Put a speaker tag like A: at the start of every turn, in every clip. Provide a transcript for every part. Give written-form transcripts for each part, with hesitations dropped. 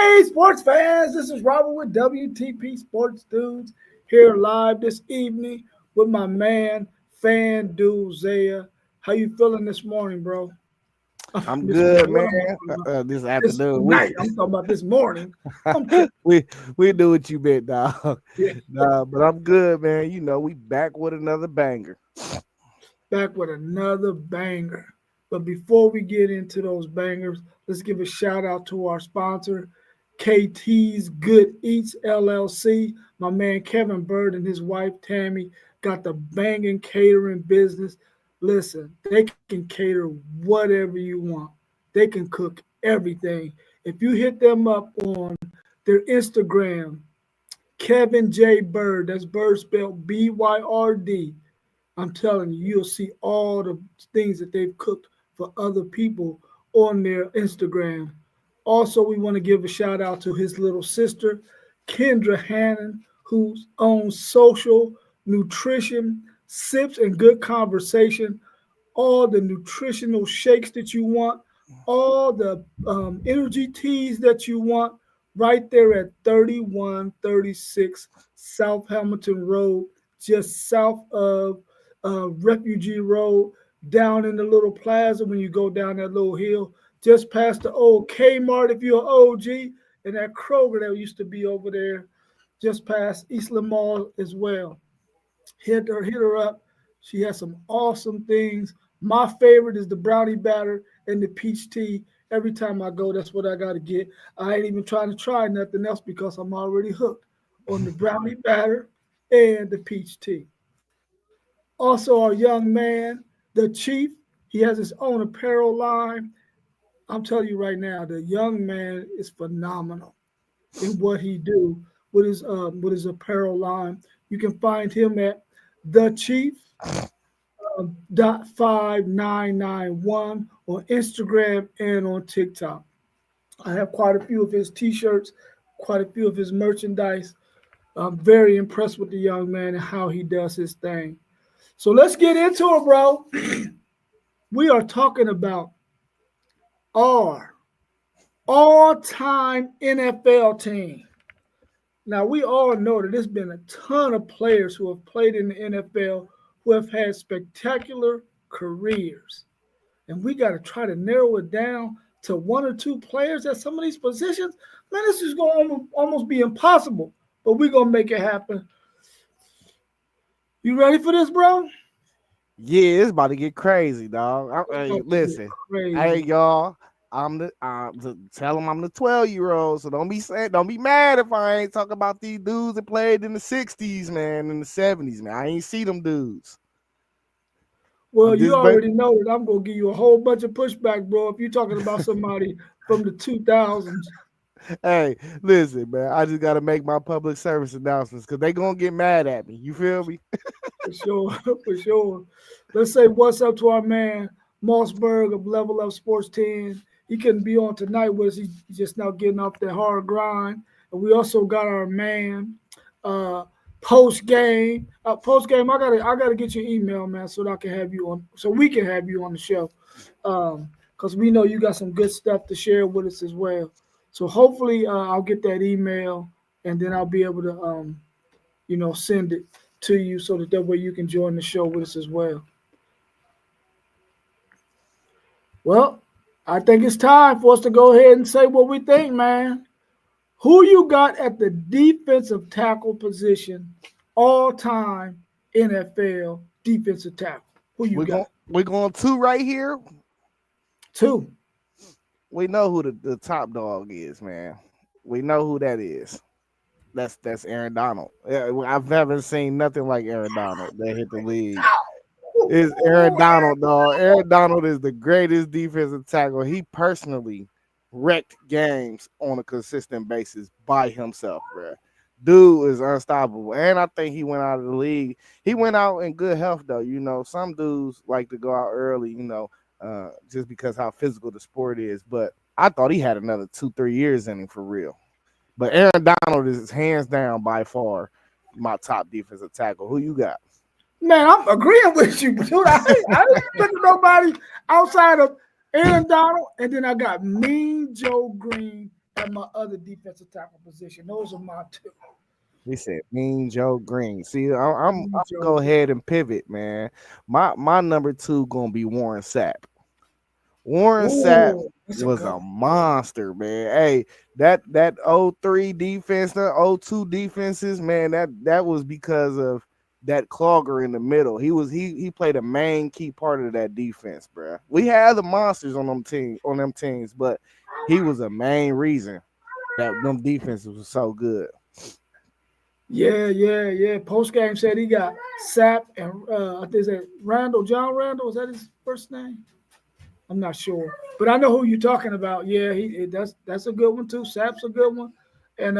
A: Hey, sports fans, this is Robert with WTP Sports Dudes here live this evening with my man, Fan Dude Zaya. How you feeling this morning, bro?
B: I'm
A: This
B: good,
A: morning. What
B: man.
A: am I talking about?
B: This
A: This
B: afternoon,
A: night. I'm talking about this morning. I'm tripping.
B: we do what you meant, dog.
A: Yeah,
B: Nah, but I'm good, man. You know, we back with another banger.
A: back with another banger. But before we get into those bangers, let's give a shout out to our sponsor, KT's Good Eats LLC. My man Kevin Bird and his wife Tammy got the banging catering business. Listen, they can cater whatever you want. They can cook everything. If you hit them up on their Instagram, Kevin J. Bird, that's Bird spelled BYRD. I'm telling you, you'll see all the things that they've cooked for other people on their Instagram. Also, we want to give a shout out to his little sister, Kendra Hannon, who owns Social Nutrition, Sips, and Good Conversation, all the nutritional shakes that you want, all the energy teas that you want, right there at 3136 South Hamilton Road, just south of Refugee Road, down in the little plaza when you go down that little hill, just past the old Kmart if you're an OG, and that Kroger that used to be over there, just past Eastland Mall as well. Hit her up. She has some awesome things. My favorite is the brownie batter and the peach tea. Every time I go, that's what I got to get. I ain't even trying to try nothing else because I'm already hooked on the brownie batter and the peach tea. Also, our young man, the chief, he has his own apparel line. I'm telling you right now, the young man is phenomenal in what he do with his apparel line. You can find him at the Chief dot 5991 on Instagram and on TikTok. I have quite a few of his T-shirts, quite a few of his merchandise. I'm very impressed with the young man and how he does his thing. So let's get into it, bro. We are talking about our all-time NFL team. Now, we all know that there's been a ton of players who have played in the NFL who have had spectacular careers. And we got to try to narrow it down to one or two players at some of these positions. Man, this is going to almost be impossible, but we're going to make it happen. You ready for this, bro?
B: Yeah, it's about to get crazy, dog.
A: It's
B: Hey,
A: about to get
B: listen, hey
A: crazy.
B: y'all. Tell them I'm the 12-year-old, so don't be mad if I ain't talking about these dudes that played in the 60s, man, in the 70s, man. I ain't see them dudes.
A: Well,
B: I'm
A: you
B: just
A: already know that I'm going to give you a whole bunch of pushback, bro, if you're talking about somebody from the 2000s.
B: Hey, listen, man. I just gotta make my public service announcements because they gonna get mad at me. You feel me?
A: For sure, for sure. Let's say what's up to our man Mossberg of Level Up Sports 10. He couldn't be on tonight with us. He's just now getting off that hard grind. And we also got our man uh post game. Post game, I gotta get your email, man, so that I can have you on so we can have you on the show. Because we know you got some good stuff to share with us as well. So hopefully I'll get that email and then I'll be able to send it to you so that way you can join the show with us as well. Well, I think it's time for us to go ahead and say what we think, man. Who you got at the defensive tackle position, all time NFL defensive tackle? Who you got?
B: We're going two right here.
A: Two.
B: We know who the top dog is, man. We know who that is. That's Aaron Donald. Yeah, I've never seen nothing like Aaron Donald that hit the league. It's Aaron Donald, dog. Aaron Donald is the greatest defensive tackle. He personally wrecked games on a consistent basis by himself, bro. Dude is unstoppable. And I think he went out of the league. He went out in good health, though. You know, some dudes like to go out early, just because how physical the sport is. But I thought he had another 2-3 years in him for real. But Aaron Donald is hands down by far my top defensive tackle. Who you got?
A: Man, I'm agreeing with you, dude. I didn't think of nobody outside of Aaron Donald, and then I got Mean Joe Green at my other defensive tackle position. Those are my two.
B: He said Mean Joe Green. See, I'm
A: Joe.
B: go ahead and pivot, man. My number two gonna be Warren Sapp. Warren Sapp
A: Ooh, that's a
B: was
A: good
B: a
A: one.
B: monster, man. Hey, that 03 defense, the 02 defenses, man, that was because of that clogger in the middle. He played a main key part of that defense, bro. We had the monsters on them teams, but he was a main reason that them defenses was so good.
A: Yeah. Post game said he got Sapp and I think it's that Randall, John Randall. Is that his first name? I'm not sure, but I know who you're talking about. Yeah, that's a good one too. Sapp's a good one, and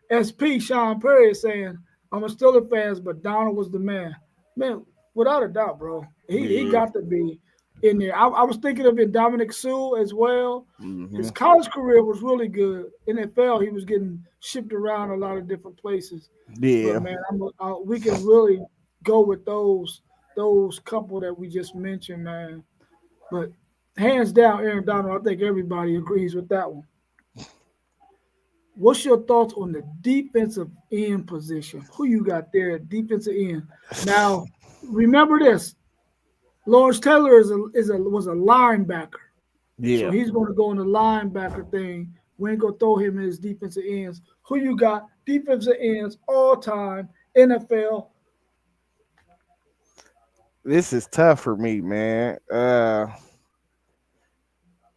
A: SP Sean Perry is saying I'm a Steelers fans, but Donald was the man. Man, without a doubt, bro, he
B: Yeah.
A: got to be in there. I was thinking of it, Dominic Sue as well. His
B: Hmm.
A: college career was really good. NFL, he was getting shipped around a lot of different places, but
B: Yeah.
A: man, we can really go with those couple that we just mentioned, man. But hands down, Aaron Donald, I think everybody agrees with that one. What's your thoughts on the defensive end position? Who you got there at defensive end? Now, remember this: Lawrence Taylor was a linebacker, so
B: Yeah.
A: he's going to go in the linebacker thing. We ain't gonna throw him in his defensive ends. Who you got? Defensive ends all time NFL.
B: This is tough for me, man.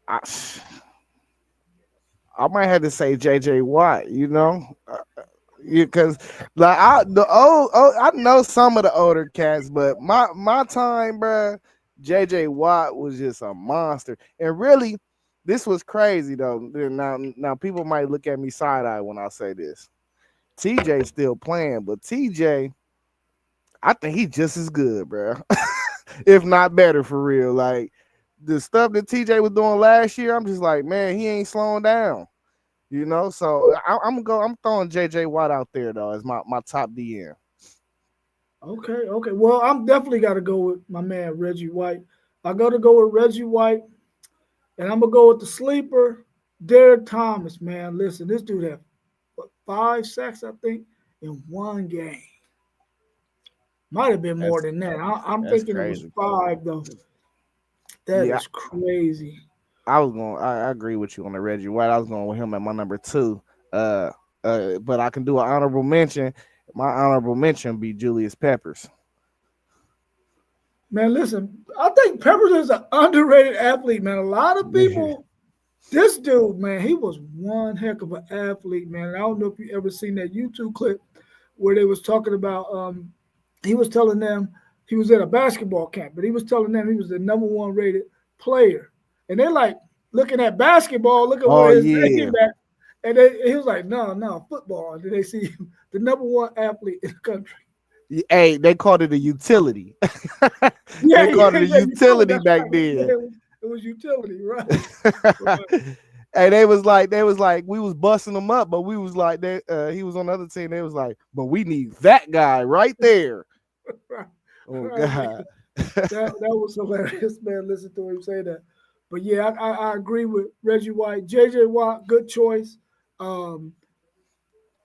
B: I, I might have to say JJ Watt, because like I know some of the older cats, but my time, bro, JJ Watt was just a monster. And really, this was crazy though. Now people might look at me side eye when I say this. TJ still playing, but TJ, I think he's just as good, bro. If not better for real. Like the stuff that TJ was doing last year, I'm just like, man, he ain't slowing down. So I'm throwing JJ Watt out there though as my top DN.
A: Okay. Well, I'm definitely got to go with my man Reggie White. I got to go with Reggie White. And I'm gonna go with the sleeper, Derek Thomas. Man, listen, this dude had 5 sacks, I think, in one game. Might have been more
B: That's
A: than that. I'm
B: that's
A: thinking it was
B: crazy.
A: five though. That
B: Yeah,
A: is crazy.
B: I agree with you on the Reggie White. I was going with him at my number two. Uh but I can do an honorable mention. My honorable mention be Julius Peppers.
A: Man, listen, I think Peppers is an underrated athlete, man. A lot of people, this dude, man, he was one heck of an athlete, man. I don't know if you ever seen that YouTube clip where they was talking about he was telling them he was at a basketball camp, but he was telling them he was the number one rated player. And they're like looking at basketball, looking
B: Oh
A: where his
B: yeah.
A: name at. And he was like, no, football. And then they see him, the number one athlete in the country.
B: Hey, they called it a utility.
A: Yeah,
B: They called it a
A: utility.
B: utility
A: That's
B: back
A: right. Yeah,
B: then.
A: it was utility, right? Right.
B: And they was like we was busting them up, but we was like he was on the other team. They was like, but we need that guy right there.
A: Right.
B: Oh
A: Right, man.
B: God.
A: That was hilarious, man. Listen to him say that. But yeah, I agree with Reggie White. JJ Watt, good choice. Um,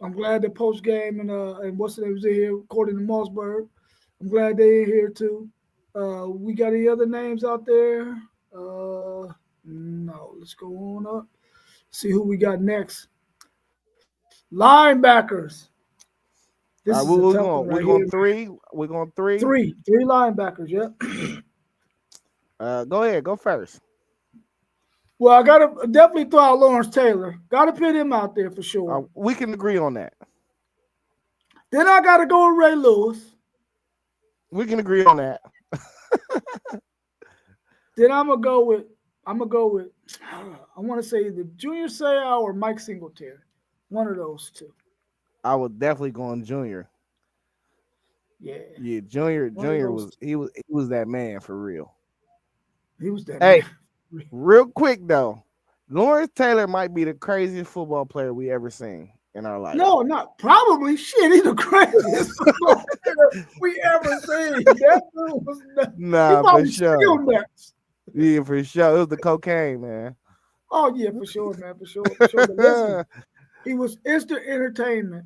A: I'm glad the post game and what's the name was in here, according to Mossberg. I'm glad they in here too. We got any other names out there? No. Let's go on up. See who we got next. Linebackers. This
B: All
A: is
B: right,
A: a
B: we,
A: tough
B: we're
A: one
B: going
A: right
B: we're
A: here.
B: going three. We're going three.
A: Three linebackers. Yeah.
B: Go ahead, go first.
A: Well, I gotta definitely throw out Lawrence Taylor. Gotta put him out there for sure.
B: We can agree on that.
A: Then I gotta go with Ray Lewis.
B: We can agree on that.
A: Then I'm gonna go with I want to say the Junior Seau or Mike Singletary. One of those two.
B: I was definitely going Junior.
A: Yeah,
B: Yeah, Junior.
A: one of
B: Junior
A: those.
B: was he was that man for real.
A: He was that
B: Hey,
A: man.
B: real quick though, Lawrence Taylor might be the craziest football player we ever seen in our life.
A: No, not probably. Shit, he's the craziest football player we ever seen. That dude was nuts. He
B: Nah, for
A: probably
B: sure.
A: still nuts.
B: Yeah, for sure. It was the cocaine, man.
A: Oh yeah, for sure, man, for sure, for sure. But listen, he was instant entertainment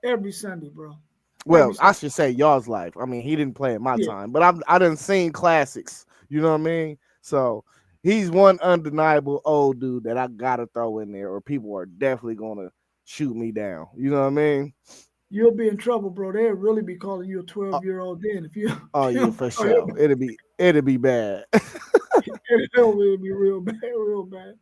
A: every Sunday, bro. Every
B: Well, I
A: Sunday.
B: should say y'all's life. I mean, he didn't play at my
A: Yeah,
B: time, but I done seen classics. You know what I mean? So he's one undeniable old dude that I gotta throw in there, or people are definitely gonna shoot me down. You know what I mean?
A: you'll be in trouble, bro. They'll really be calling you a
B: Oh,
A: 12-year-old then if you
B: oh
A: if you
B: yeah,
A: don't
B: for
A: throw him.
B: sure. It'll be bad.
A: It'll really be real bad, real bad.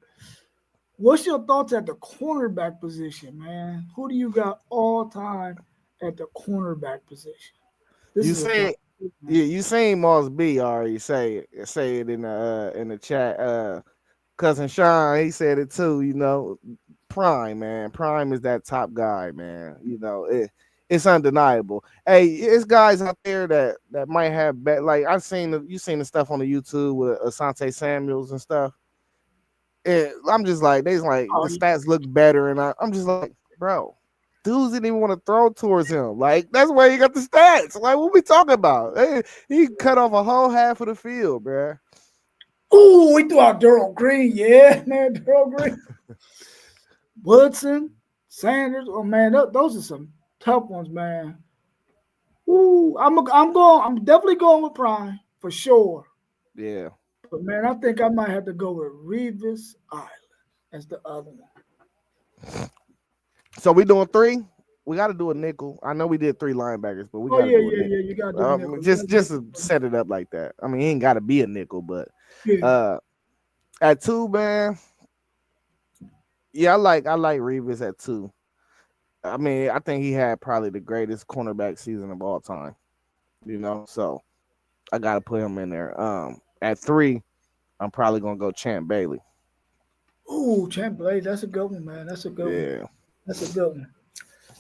A: What's your thoughts at the cornerback position, man? Who do you got all time at the cornerback position? This
B: You
A: is a tough
B: say
A: one, man.
B: yeah, you seen Moss B already say it in the chat. Cousin Sean, he said it too. You know, Prime, man. Prime is that top guy, man. You know, it's undeniable. Hey, it's guys out there that might have bet. Like you seen the stuff on the YouTube with Asante Samuels and stuff. I'm just like, they's like
A: Oh,
B: the stats look better, and I'm just like, bro, dudes didn't even want to throw towards him. Like that's where he got the stats. Like what we talking about? Hey, he cut off a whole half of the field, bro.
A: ooh, we threw out Daryl Green. Yeah, man, Daryl Green. Woodson, Sanders. Oh man, those are some tough ones, man. Ooh, I'm definitely going with Prime for sure.
B: Yeah.
A: But man, I think I might have to go with Revis Island as the other one.
B: So we doing three. We got to do a nickel. I know we did three linebackers, but we
A: Oh
B: got to
A: yeah,
B: do a
A: yeah,
B: nickel.
A: yeah. You gotta do the nickel. You gotta
B: Just
A: do
B: to set it up like that. I mean, he ain't got to be a nickel, but
A: the nickel.
B: uh, at two, man. Yeah, I like Reeves at two. I mean, I think he had probably the greatest cornerback season of all time. You know, so I got to put him in there. At three, I'm probably gonna go Champ Bailey.
A: Yeah. Ooh, Champ Blade. That's a good one, man. That's a good one.
B: Yeah,
A: That's a good one.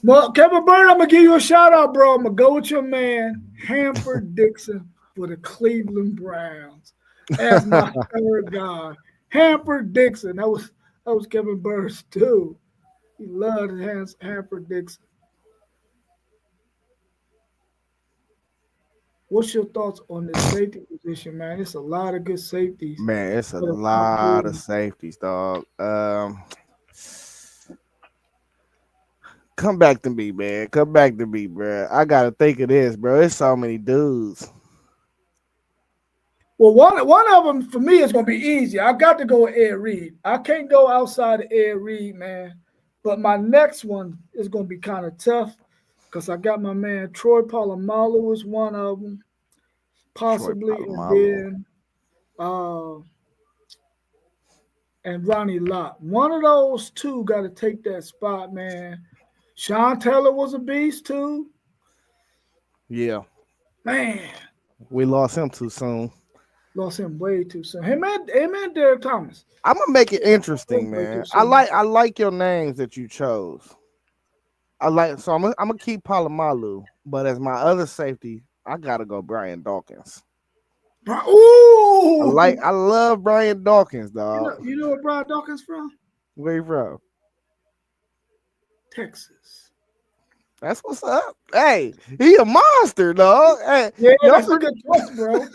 A: Well, Kevin Bird, I'm gonna give you a shout out, bro. I'm gonna go with your man, Hanford Dixon for the Cleveland Browns as my third guy. Hanford Dixon. That was Kevin Bird's too. He loved Hanford Dixon. What's your thoughts on this safety position, man? It's a lot of good safeties
B: man, it's a
A: that have come
B: lot of
A: through.
B: safeties, dog. Come back to me, man. Come back to me, bro. I gotta think of this, bro. It's so many dudes.
A: Well, one of them for me is gonna be easy. I got to go with Ed Reed. I can't go outside of Ed Reed, man. But my next one is gonna be kind of tough because I got my man Troy Polamalu is one of them,
B: Troy
A: possibly, and
B: Polamalu.
A: then uh and Ronnie Lott. One of those two got to take that spot, man. Sean Taylor was a beast too,
B: Yeah,
A: man.
B: we lost him too soon.
A: Lost him way too soon. Him and Derek Thomas.
B: I'm gonna make it interesting,
A: Way too
B: man. I
A: soon.
B: like I like your names that you chose. I like so I'm gonna keep Palomalu, but as my other safety, I gotta go Brian Dawkins.
A: Ooh,
B: I love Brian Dawkins,
A: you
B: dog.
A: know, you know where Brian Dawkins from?
B: Where you from?
A: Texas.
B: That's what's up. Hey, he a monster, dog. Hey,
A: Yeah,
B: y'all
A: that's a
B: forget.
A: good choice, bro.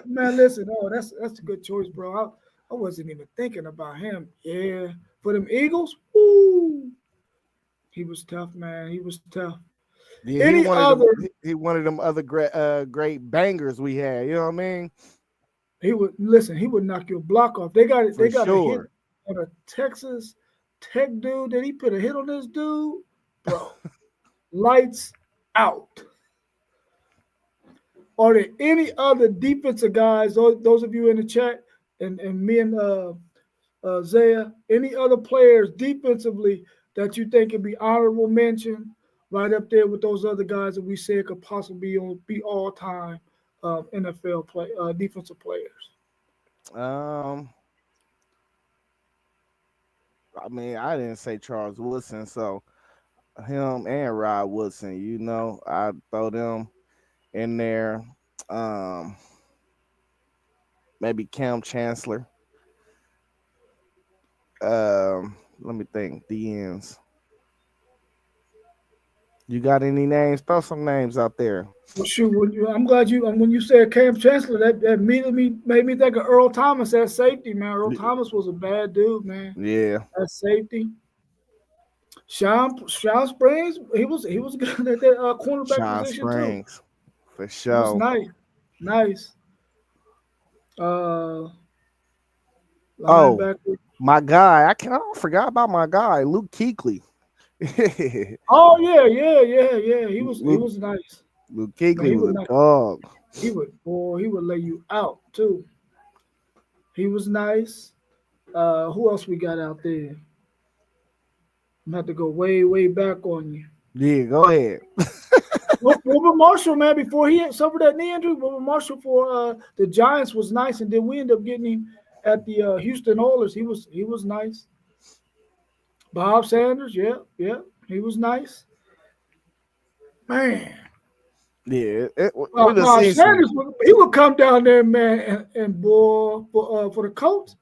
A: Man. Listen, that's a good choice, bro. I wasn't even thinking about him. Yeah, for them Eagles, ooh, he was tough, man. He was tough.
B: Yeah, he
A: Any
B: one of
A: other,
B: them. He one of them other great bangers we had. You know what I mean?
A: he would listen. He would knock your block off. They got
B: For
A: they got a hit
B: sure.
A: on a Texas Tech dude. Did he put a hit on this dude, bro? Lights out. Are there any other defensive guys? Those of you in the chat, and me and Zaya, any other players defensively that you think could be honorable mention, right up there with those other guys that we said could possibly be all time NFL defensive players?
B: Um, I mean, I didn't say Charles Woodson, so him and Rod Woodson, you know, I throw them in there. Um, maybe Cam Chancellor. Let me think. The ends. You got any names? Throw some names out there.
A: Well, shoot, I'm glad you when you said Cam Chancellor, that immediately made me think of Earl Thomas at safety, man. Earl Thomas was a bad dude, man.
B: Yeah,
A: At safety, Sean Springs, he was good at that cornerback
B: Sean
A: position too.
B: Springs for
A: He was
B: sure.
A: nice, nice. Uh,
B: Oh,
A: linebacker.
B: my guy. I forgot about my guy, Luke Kuechly.
A: Oh yeah. He
B: Luke
A: was nice.
B: Luke
A: Man,
B: Kuechly
A: he
B: was
A: was
B: a
A: nice.
B: dog.
A: He would lay you out too. He was nice. Who else we got out there? I'm gonna have to go way back on you.
B: Yeah, go ahead.
A: Wilbur Marshall, man, before he had suffered that knee injury, Wilbur Marshall for the Giants was nice, and then we ended up getting him at the Houston Oilers. He was nice. Bob Sanders, yeah, he was nice. Man,
B: Yeah, we done
A: Bob
B: seen some.
A: Sanders, he would come down there, man, and boy for the Colts.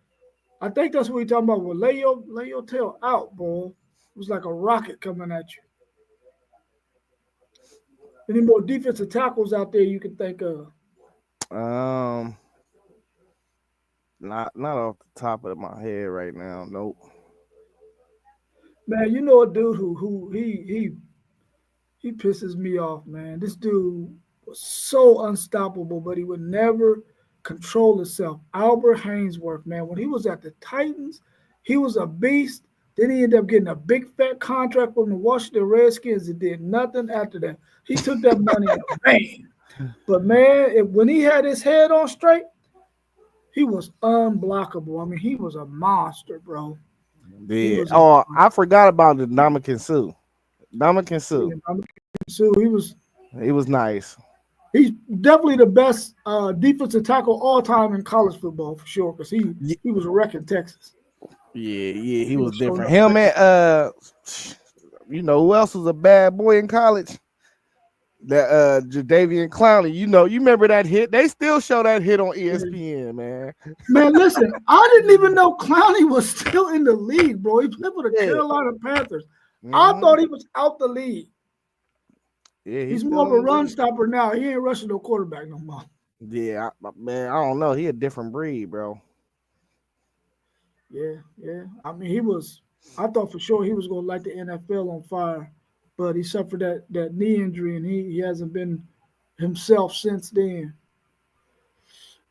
A: I think that's what we talking about. Well, lay your tail out, boy. It was like a rocket coming at you. Any more defensive tackles out there you can think of?
B: Um, not off the top of my head right now. Nope.
A: Man, you know a dude who he pisses me off, man. This dude was so unstoppable, but he would never control himself. Albert Hainsworth, man, when he was at the Titans, he was a beast. Then he ended up getting a big fat contract from the Washington Redskins and did nothing after that. He took that money and ran. But man, when he had his head on straight, he was unblockable. I mean, he was a monster, bro. He
B: Yeah.
A: was a
B: Oh,
A: monster.
B: I forgot about the Ndamukong Suh. Ndamukong Suh.
A: Yeah, I'm so
B: He was nice.
A: he's definitely the best defensive tackle all time in college football for sure. Because
B: Ye-
A: he was a wreck in Texas.
B: Yeah, he
A: He
B: was
A: was showing
B: different.
A: up
B: Him
A: quick.
B: and you know who else was a bad boy in college? That Jadavian Clowney. You remember that hit? They still show that hit on ESPN, man.
A: Man, listen, I didn't even know Clowney was still in the league, bro. He played for the
B: Yeah.
A: Carolina Panthers. I
B: Hmm.
A: thought he was out the league.
B: Yeah, he's
A: He's more
B: still
A: of
B: in
A: a
B: the
A: run
B: league.
A: stopper now. He ain't rushing no quarterback no more.
B: Yeah, man, I don't know. He a different breed, bro.
A: Yeah. I mean, he was. I thought for sure he was going to light the NFL on fire, but he suffered that knee injury, and he hasn't been himself since then.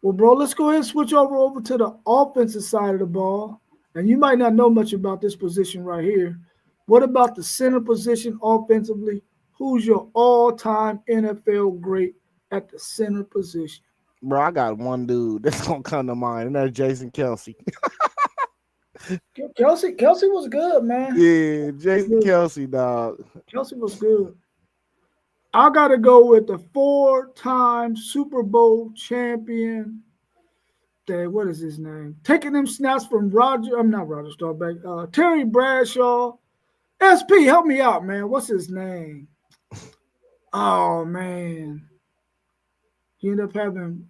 A: Well, bro, let's go ahead and switch over to the offensive side of the ball. And you might not know much about this position right here. What about the center position offensively? Who's your all-time NFL great at the center position?
B: Bro, I got one dude that's gonna come to mind, and that's Jason Kelsey.
A: Kelsey was good, man.
B: Yeah, Jason Kelsey, dog.
A: Kelsey was good. I got to go with the four-time Super Bowl champion. What is his name? Taking them snaps from Roger. I'm not Roger Staubach. Terry Bradshaw. SP, help me out, man. What's his name? Oh man, he ended up having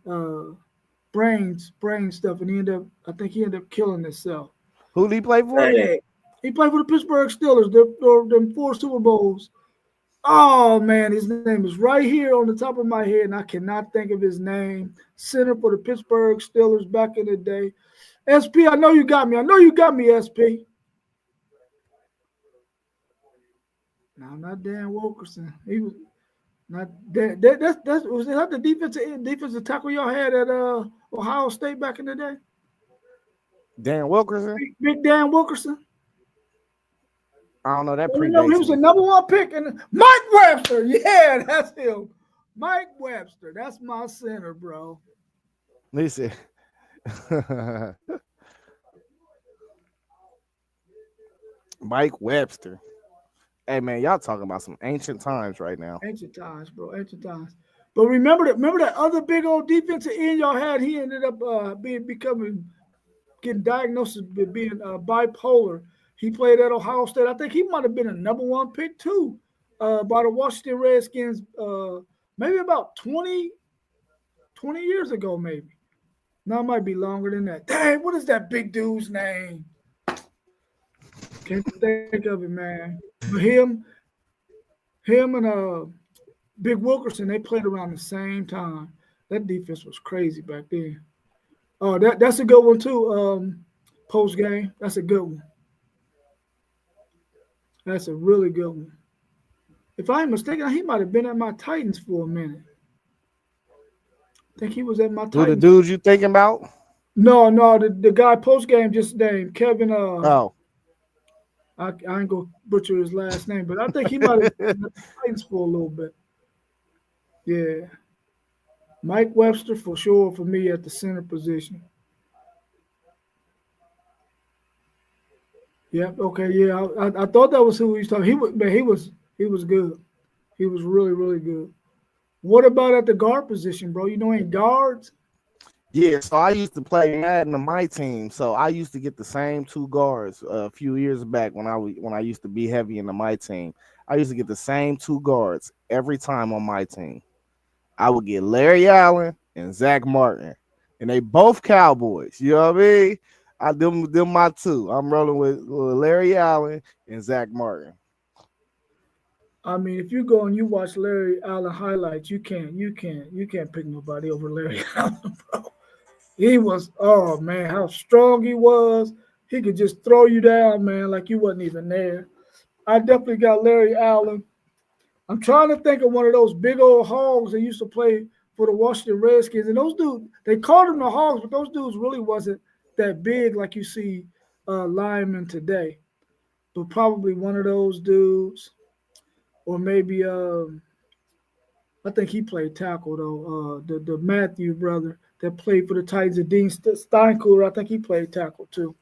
A: brain stuff, and I think he ended up killing himself.
B: Who did he play for?
A: Hey, he played for the Pittsburgh Steelers. Them four Super Bowls. Oh man, his name is right here on the top of my head, and I cannot think of his name. Center for the Pittsburgh Steelers back in the day. SP, I know you got me. I know you got me, SP. No, not Dan Wilkerson. He was not that. That's was that the defensive tackle y'all had at Ohio State back in the day?
B: Dan Wilkerson.
A: Big Dan Wilkerson.
B: I don't know. That
A: You know, he
B: predates
A: was the
B: me.
A: number one pick. And Mike Webster. Yeah, that's him. Mike Webster. That's my center, bro.
B: Listen, Mike Webster. Hey man, y'all talking about some ancient times right now.
A: Ancient times, bro. Ancient times. But remember that other big old defensive end y'all had. He ended up getting diagnosed with being bipolar. He played at Ohio State. I think he might have been a number one pick too by the Washington Redskins. Maybe about 20 years ago, maybe. Now it might be longer than that. Dang, what is that big dude's name? Can't think of it, man. But him, Him and Big Wilkerson, they played around the same time. That defense was crazy back then. Oh, that's a good one too. Post game, that's a good one. That's a really good one. If I'm mistaken, he might have been at my Titans for a minute. I think he was at my
B: Who the
A: Titans.
B: dudes you thinking about?
A: No, no, the guy post game just named Kevin.
B: Oh,
A: I ain't gonna butcher his last name, but I think he might have been at the Titans for a little bit. Yeah, Mike Webster for sure for me at the center position. Yep. Okay. Yeah. I thought that was who he was talking. He was. Man, he was good. He was really good. What about at the guard position, bro? You know any guards?
B: yeah. So I used to play Madden on my team. So I used to get the same two guards a few years back when I used to be heavy into my team. I used to get the same two guards every time on my team. I would get Larry Allen and Zach Martin, and they both Cowboys. You know what I mean? Them my two. I'm rolling with Larry Allen and Zach Martin.
A: I mean, if you go and you watch Larry Allen highlights, you can't pick nobody over Larry Allen, bro. He was, oh man, how strong he was. He could just throw you down, man, like you wasn't even there. I definitely got Larry Allen. I'm trying to think of one of those big old hogs that used to play for the Washington Redskins. And those dudes, they called them the hogs, but those dudes really wasn't that big like you see linemen today. But probably one of those dudes, or maybe I think he played tackle though. The Matthew brother that played for the Titans, and Dean Steinkooler, I think he played tackle too.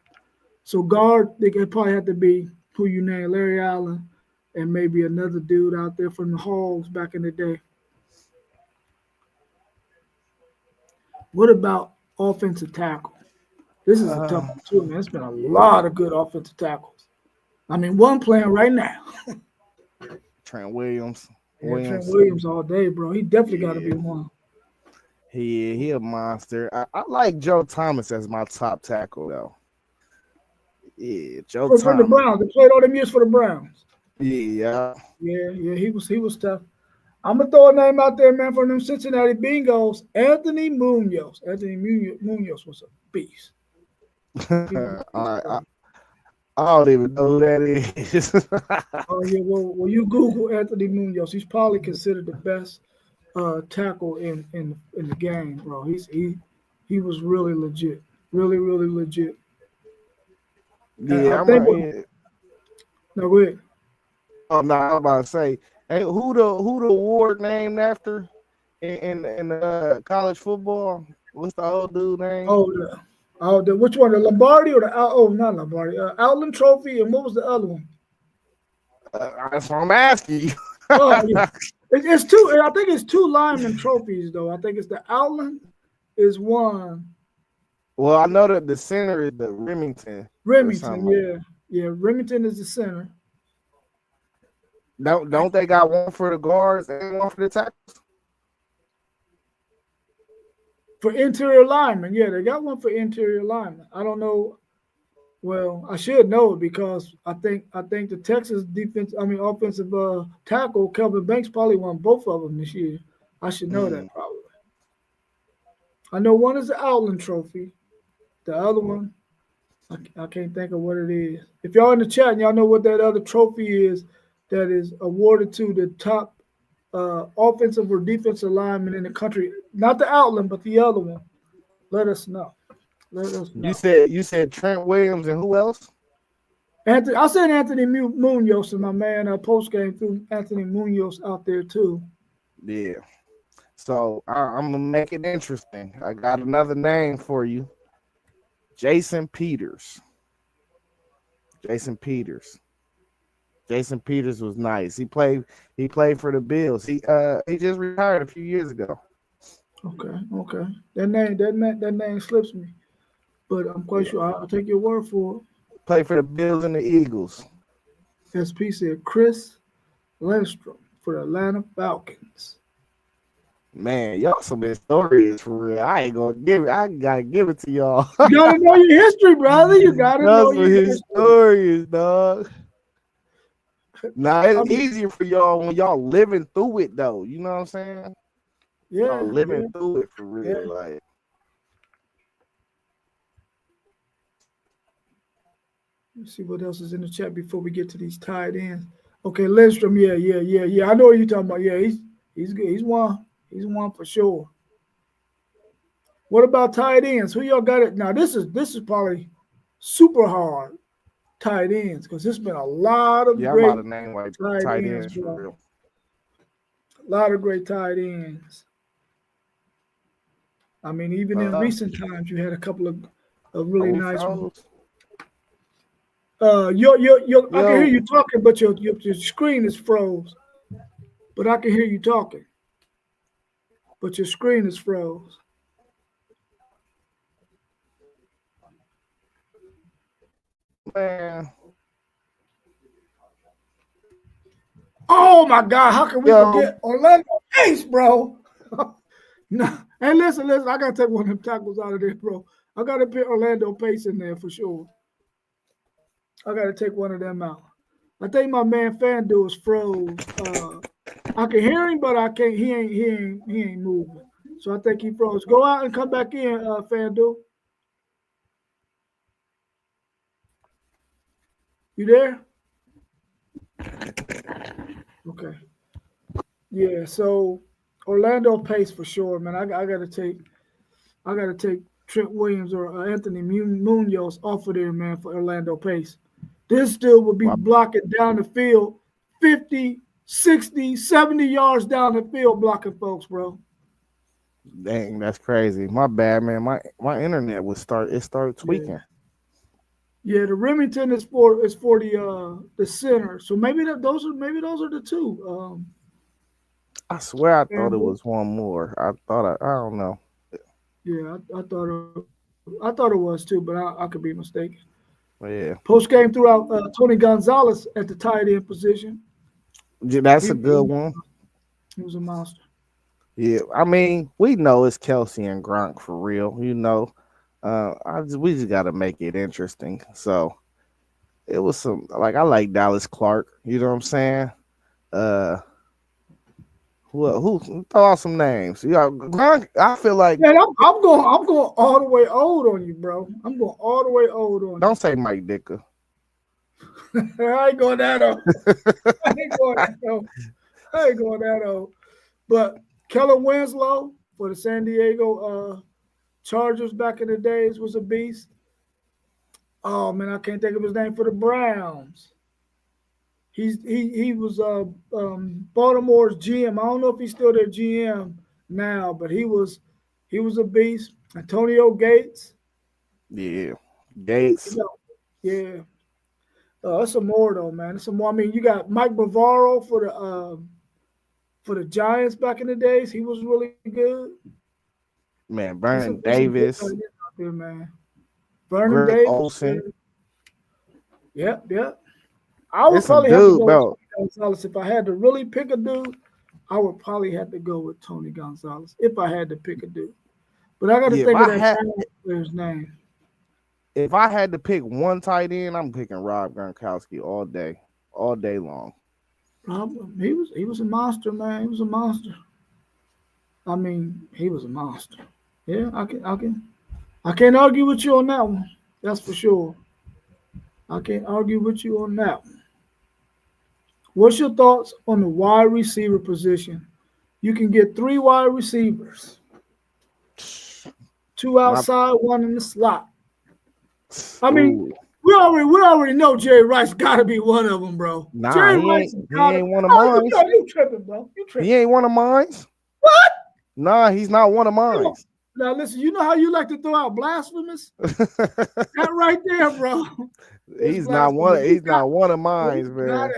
A: So guard, they could probably have to be who you name, Larry Allen, and maybe another dude out there from the Hogs back in the day. What about offensive tackle? This is a tough
B: Uh,
A: one too, man. It's been a lot of good offensive tackles. I mean, one playing right now.
B: Trent Williams.
A: Yeah, Trent
B: Williams.
A: Williams all day, bro. He definitely got to
B: Yeah,
A: be one.
B: he a monster. I like Joe Thomas as my top tackle though. Yeah, Joe
A: From the
B: Thomas.
A: Browns, they played all them years for the Browns.
B: Yeah.
A: Yeah, he was tough. I'm gonna throw a name out there, man, from them Cincinnati Bengals. Anthony Munoz. Anthony Munoz was a beast. He was a beast,
B: I
A: bro.
B: don't even know who that is.
A: Oh yeah, well, you Google Anthony Munoz. He's probably considered the best tackle in the game, bro. He was really legit, really legit. I
B: Yeah,
A: think.
B: yeah.
A: No, go ahead.
B: Oh no, I was about to say, hey, who the award named after in college football? What's the old dude name?
A: Oh, the which one? The Lombardi or the oh, not Lombardi. Outland Trophy, and what was the other one?
B: That's what I'm asking you.
A: Oh, yeah. It's two. I think it's two lineman trophies though. I think it's the Outland is one.
B: Well, I know that the center is the Remington or
A: Remington,
B: something like.
A: yeah. Remington is the center
B: Don't they got one for the guards and one for the tackles?
A: for interior linemen. Yeah, they got one for interior linemen. I don't know. Well, I should know it because I think the Texas defense, I mean offensive tackle Kelvin Banks probably won both of them this year. I should know
B: Mm.
A: that probably. I know one is the Outland Trophy. The other one, I can't think of what it is. If y'all in the chat and y'all know what that other trophy is that is awarded to the top offensive or defensive lineman in the country, not the Outland, but the other one, let us know. Let us
B: You
A: know.
B: said you said Trent Williams and who else?
A: Anthony, I said Anthony Munoz and my man post game threw Anthony Munoz out there too.
B: Yeah. So I'm gonna make it interesting. I got another name for you, Jason Peters. Jason Peters. Jason Peters was nice. He played for the Bills. He just retired a few years ago.
A: Okay. That name slips me, but I'm quite
B: Yeah.
A: sure I'll take your word for
B: Played for the Bills and the Eagles.
A: it. SP said Chris Lindstrom for the Atlanta Falcons.
B: Man, y'all some historians for real. I ain't gonna give it. I gotta give it to y'all.
A: You gotta know your history, brother. You gotta
B: Y'all
A: know
B: some
A: your history.
B: historians, dog. Nah,
A: I
B: it's
A: mean,
B: easier for y'all when y'all living through it though. You know what I'm saying? Y'all
A: yeah,
B: living
A: yeah,
B: through it for real.
A: yeah.
B: Like,
A: Let's see what else is in the chat before we get to these tight ends. Okay, Lindstrom, yeah. I know what you're talking about. Yeah, he's good. He's one. He's one for sure. What about tight ends? Who y'all got it? Now this is probably super hard tight ends because there's been a lot of
B: yeah, I'm about
A: great
B: to name like
A: tight
B: tight
A: ends,
B: ends for
A: bro.
B: real.
A: A lot of great tight ends. I mean, even in
B: Uh,
A: recent times, you had a couple of
B: are
A: really
B: we
A: nice ones.
B: froze?
A: I can hear
B: Yo,
A: you talking, but your screen is froze. But I can hear you talking, but your screen is froze.
B: man.
A: Oh my God, how can we
B: Yo,
A: forget Orlando Ace, bro? No, hey, listen. I gotta take one of them tackles out of there, bro. I gotta put Orlando Pace in there for sure. I gotta take one of them out. I think my man FanDuel is froze. I can hear him, but I can't. He ain't moving. So I think he froze. Go out and come back in, FanDuel. You there? Okay. Yeah. So Orlando Pace for sure, man. I gotta take Trent Williams or Anthony Munoz off of there, man, for Orlando Pace. This dude would be
B: my
A: blocking down the field 50, 60, 70 yards down the field blocking folks, bro.
B: dang, that's crazy. My bad, man. My internet would start
A: Yeah.
B: tweaking.
A: Yeah, the Remington is for the center. So maybe those are the two.
B: I swear I thought it
A: FanDuel.
B: was one more. I don't know.
A: Yeah, I thought it was too, but I could be mistaken.
B: But yeah,
A: Post game throughout Tony Gonzalez at the tight end position.
B: yeah,
A: He,
B: that's a
A: he
B: good one.
A: he was a monster.
B: Yeah, I mean, we know it's Kelsey and Gronk for real. We just got to make it interesting. So it was some like I like Dallas Clark. You know what I'm saying? Uh, who throw out some names? Yeah, Gronk. I feel like
A: Man, I'm going all the way old on you, bro. I'm going all the way old on
B: don't say Mike Dicker.
A: you. I ain't going that old. I ain't going that old. I ain't going that old. But Kellen Winslow for the San Diego Chargers back in the days was a beast. Oh man, I can't think of his name for the Browns. He was Baltimore's GM. I don't know if he's still their GM now, but he was a beast. Antonio Gates.
B: Yeah,
A: You
B: Gates.
A: know, yeah. That's some more though, man. It's some more. I mean, you got Mike Bavaro for the Giants back in the days. He was really good.
B: Man,
A: There's some,
B: Vernon
A: there's some good tight
B: Davis,
A: ends out there, man. Vernon
B: Greg
A: Davis. Yeah,
B: Olson.
A: yeah. I would
B: It's some
A: probably have to
B: dude,
A: go with
B: bro.
A: Tony Gonzalez if I had to really pick a dude. I would probably have to go with Tony Gonzalez if I had to pick a dude. But I got to
B: Yeah,
A: think of that player's name.
B: if I had to pick one tight end, I'm picking Rob Gronkowski all day long.
A: He was a monster, man. He was a monster. I mean, he was a monster. Yeah, I can't argue with you on that one. That's for sure. I can't argue with you on that one. What's your thoughts on the wide receiver position? You can get three wide receivers, two
B: My
A: outside, one in the slot. I mean,
B: ooh,
A: we already know Jerry Rice got to be one of them, bro.
B: nah,
A: Jerry
B: he
A: Rice
B: ain't
A: has
B: he
A: got to.
B: ain't one of
A: Oh, you,
B: mine.
A: you, you tripping, bro? You
B: He
A: tripping?
B: ain't one of mine.
A: What?
B: Nah, he's not one of
A: Come
B: mine.
A: on. Now listen, you know how you like to throw out blasphemous? That right there, bro, is blasphemous.
B: He's not one of mine, man.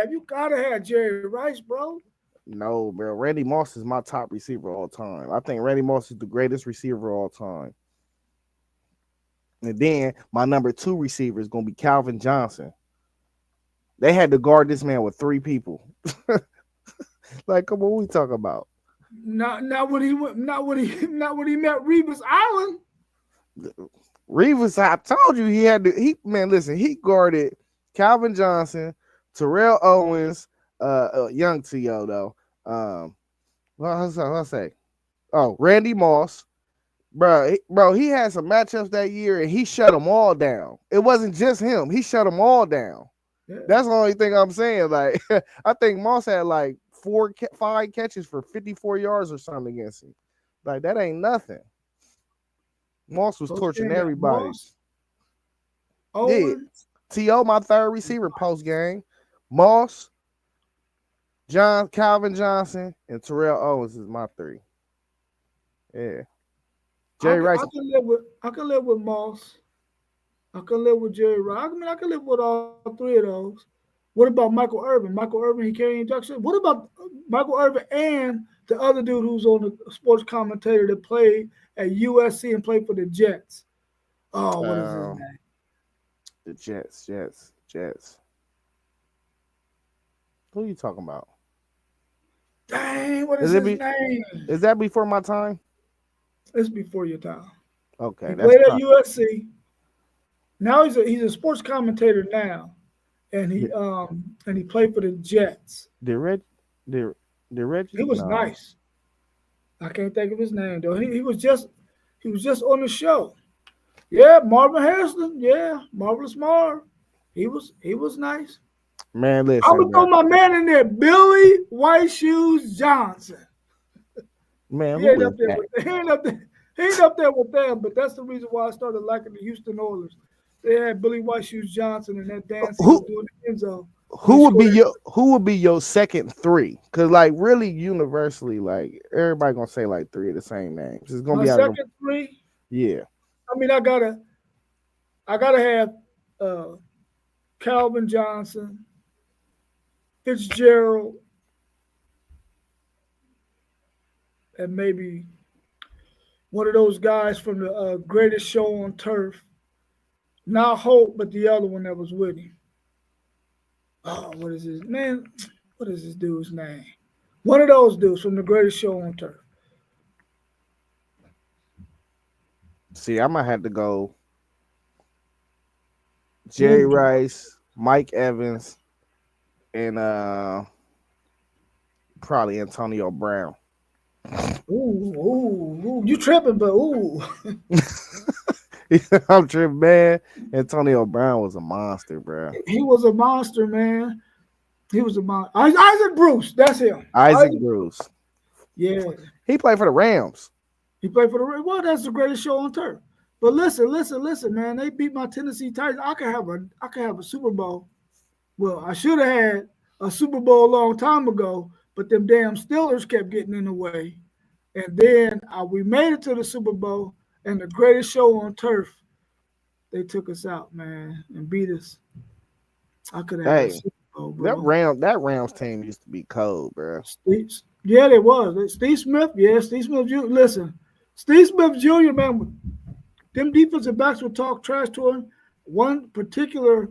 A: You gotta have Jerry Rice, bro.
B: No, bro. Randy Moss is my top receiver of all time. I think Randy Moss is the greatest receiver of all time. And then my number two receiver is gonna be Calvin Johnson. They had to guard this man with three people. Like, come on, what we talk about?
A: Not when he went, not when he met Revis Island.
B: Reeves, I told you he had to. He man, listen, he guarded Calvin Johnson, Terrell Owens, young To though. Well, I say? Oh, Randy Moss, bro. He had some matchups that year, and he shut them all down. It wasn't just him; he shut them all down.
A: Yeah.
B: That's the only thing I'm saying. Like, I think Moss had like 5 catches for 54 yards or something against him. Like, that ain't nothing. Moss was
A: Coach
B: torching
A: Ken got
B: everybody.
A: Moss,
B: Yeah,
A: Owen.
B: To my third receiver post game. Moss, Calvin Johnson, and Terrell Owens is my three. Yeah, Jerry Rice.
A: I can live with Moss. I can live with Jerry Rice. I mean, I can live with all three of those. What about Michael Irvin? Michael Irvin, he carrying induction. What about Michael Irvin and the other dude who's on the sports commentator that played at USC and played for the Jets? Oh, what is his
B: Um,
A: name?
B: the Jets. Who are you talking about?
A: Dang, what is
B: Is it
A: his
B: be?
A: name?
B: Is that before my time?
A: It's before your time.
B: Okay,
A: He
B: that's
A: played at
B: probably
A: USC. Now he's a sports commentator now,
B: did,
A: and he played for the Jets.
B: did Reg did, did
A: He
B: Reggie?
A: was
B: No,
A: nice. I can't think of his name though. He was just on the show. Yeah, Marvin Harrison. Yeah, Marvelous Marv. He was nice.
B: man.
A: I'm
B: Listen,
A: gonna
B: bro.
A: throw my man in there, Billy White Shoes Johnson.
B: Man,
A: He
B: who
A: ain't
B: is
A: up there
B: that?
A: with he ain't up there. He ain't up there with them, but that's the reason why I started liking the Houston Oilers. They had Billy White Shoes Johnson and that dance he was
B: Who
A: doing in the end zone when he scored.
B: who would be your second three? Cause like really universally, like everybody gonna say like three of the same names. It's gonna
A: My
B: be out of them.
A: second three.
B: Yeah.
A: I mean, I gotta have uh, Calvin Johnson, Fitzgerald, and maybe one of those guys from the Greatest Show on Turf. Not Hope, but the other one that was with him. Oh, what is his man? What is this dude's name? One of those dudes from the Greatest Show on Turf.
B: See, I might have to go Jerry
A: Ooh,
B: Rice, Mike Evans, and probably Antonio Brown.
A: you tripping, but ooh,
B: I'm tripping, man. Antonio Brown was a monster, bro.
A: he was a monster, man. He was a monster. Isaac Bruce, that's him.
B: Isaac
A: Isaac,
B: Bruce.
A: yeah,
B: He played for the Rams.
A: he played for the well. That's the Greatest Show on Turf. But listen, man. They beat my Tennessee Titans. I could have a Super Bowl. Well, I should have had a Super Bowl a long time ago, but them damn Steelers kept getting in the way. And then we made it to the Super Bowl, and the Greatest Show on Turf, they took us out, man, and beat us. I could have had a
B: Hey,
A: Super Bowl, bro.
B: that Rams team used to be cold, bro.
A: Steve, yeah, they was. Steve Smith, yeah, Steve Smith Jr. Listen, Steve Smith Jr., man, them defensive backs would talk trash to him. One particular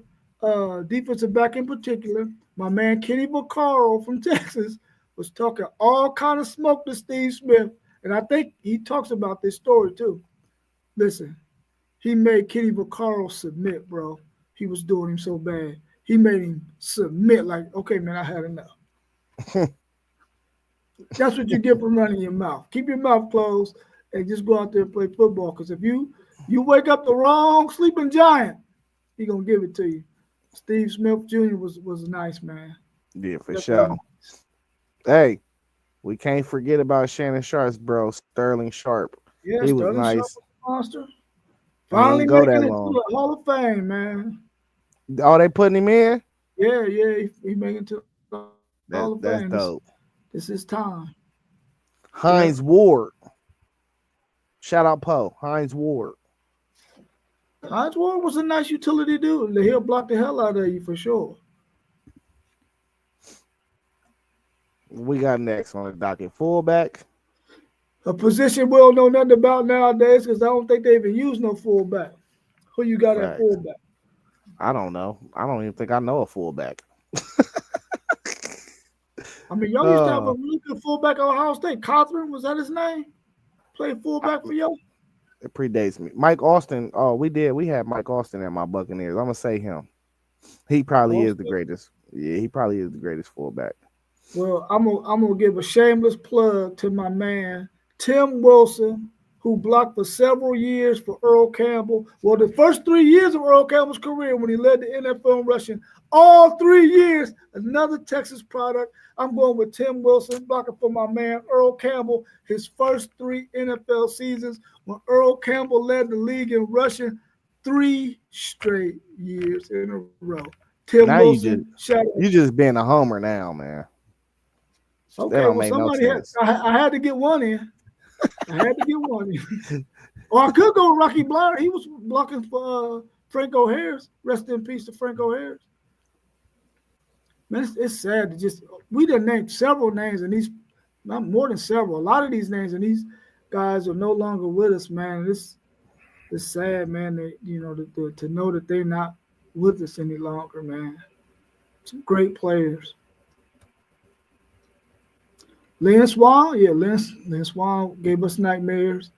A: defensive back in particular, my man Kenny Vaccaro from Texas, was talking all kind of smoke to Steve Smith. And I think he talks about this story too. Listen, he made Kenny Vaccaro submit, bro. He was doing him so bad. He made him submit like, okay, man, I had enough. That's what you get from running your mouth. Keep your mouth closed and just go out there and play football. Because if you wake up the wrong sleeping giant, he gonna give it to you. Steve Smith Jr. was a nice man.
B: Yeah, for
A: Definitely.
B: sure. Hey, we can't forget about Shannon Sharp's bro, Sterling Sharp.
A: Yeah,
B: He was
A: Sterling Sharp
B: nice.
A: was a monster.
B: He
A: Finally
B: ain't go
A: making
B: that
A: it to
B: long.
A: the Hall of Fame, man.
B: Oh, they putting him in?
A: Yeah, he making it to the Hall of Fame.
B: That's dope.
A: This is time. Yeah.
B: Heinz Ward. Shout out Poe. Heinz Ward.
A: Heinz Ward was a nice utility dude. He'll block the hell out of you for sure.
B: We got next on the docket. Fullback.
A: A position we don't know nothing about nowadays because I don't think they even use no fullback. Who you got at
B: Facts.
A: fullback?
B: I don't know. I don't even think I know a fullback.
A: I mean, y'all used to have a
B: Uh,
A: really good fullback at Ohio State. Cothran, was that his name? Played fullback for y'all?
B: it predates me. Mike Austin. Oh, we did. We had Mike Austin at my Buccaneers. I'm gonna say him. He probably is
A: Most
B: the greatest. Yeah, he probably is the greatest fullback.
A: Well, I'm gonna give a shameless plug to my man Tim Wilson, who blocked for several years for Earl Campbell. Well, the first 3 years of Earl Campbell's career, when he led the NFL in rushing, all 3 years, another Texas product. I'm going with Tim Wilson, blocking for my man Earl Campbell. His first three NFL seasons, when Earl Campbell led the league in rushing, 3 straight years in a row. Tim
B: Now
A: Wilson, shout out.
B: you just being a homer now, man. That
A: Okay,
B: don't
A: well,
B: make no
A: somebody had.
B: sense.
A: I had to get one in. I had to get one in. Or I could go with Rocky Bleier. He was blocking for Franco Harris. Rest in peace to Franco Harris. Man, it's sad to just we done named several names, and these not more than several. A lot of these names and these guys are no longer with us, man. And it's sad, man. That to know that they're not with us any longer, man. Some great players. Lynn Swan, yeah, Lynn Swan gave us nightmares.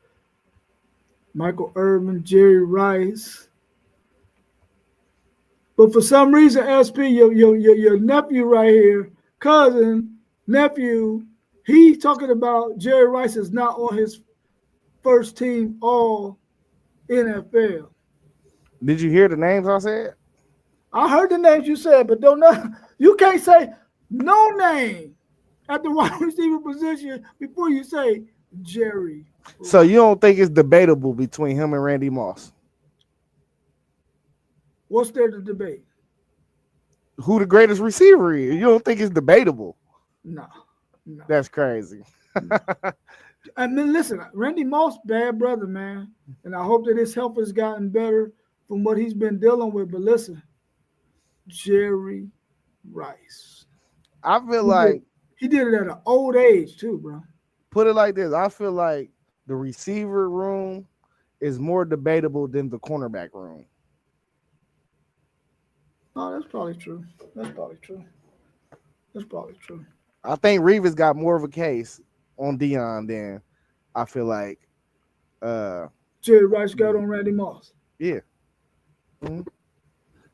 A: Michael Irvin, Jerry Rice. But for some reason, SP, your nephew right here, cousin, nephew, he talking about Jerry Rice is not on his first team all NFL.
B: Did you hear the names I said?
A: I heard the names you said, but don't know you can't say no name at the wide receiver position before you say Jerry.
B: So you don't think it's debatable between him and Randy Moss?
A: What's there to debate?
B: Who the greatest receiver is? You don't think it's debatable?
A: No, no.
B: That's crazy.
A: I mean, listen, Randy Moss, bad brother, man, and I hope that his health has gotten better from what he's been dealing with. But listen, Jerry Rice,
B: I feel
A: he
B: like
A: did, he did it at an old age too, bro.
B: put it like this. I feel like the receiver room is more debatable than the cornerback room.
A: No, that's probably true. That's probably true. That's probably true.
B: I think Reeves got more of a case on Dion than I feel like.
A: Jerry Rice got on Randy Moss.
B: Yeah. Mm-hmm.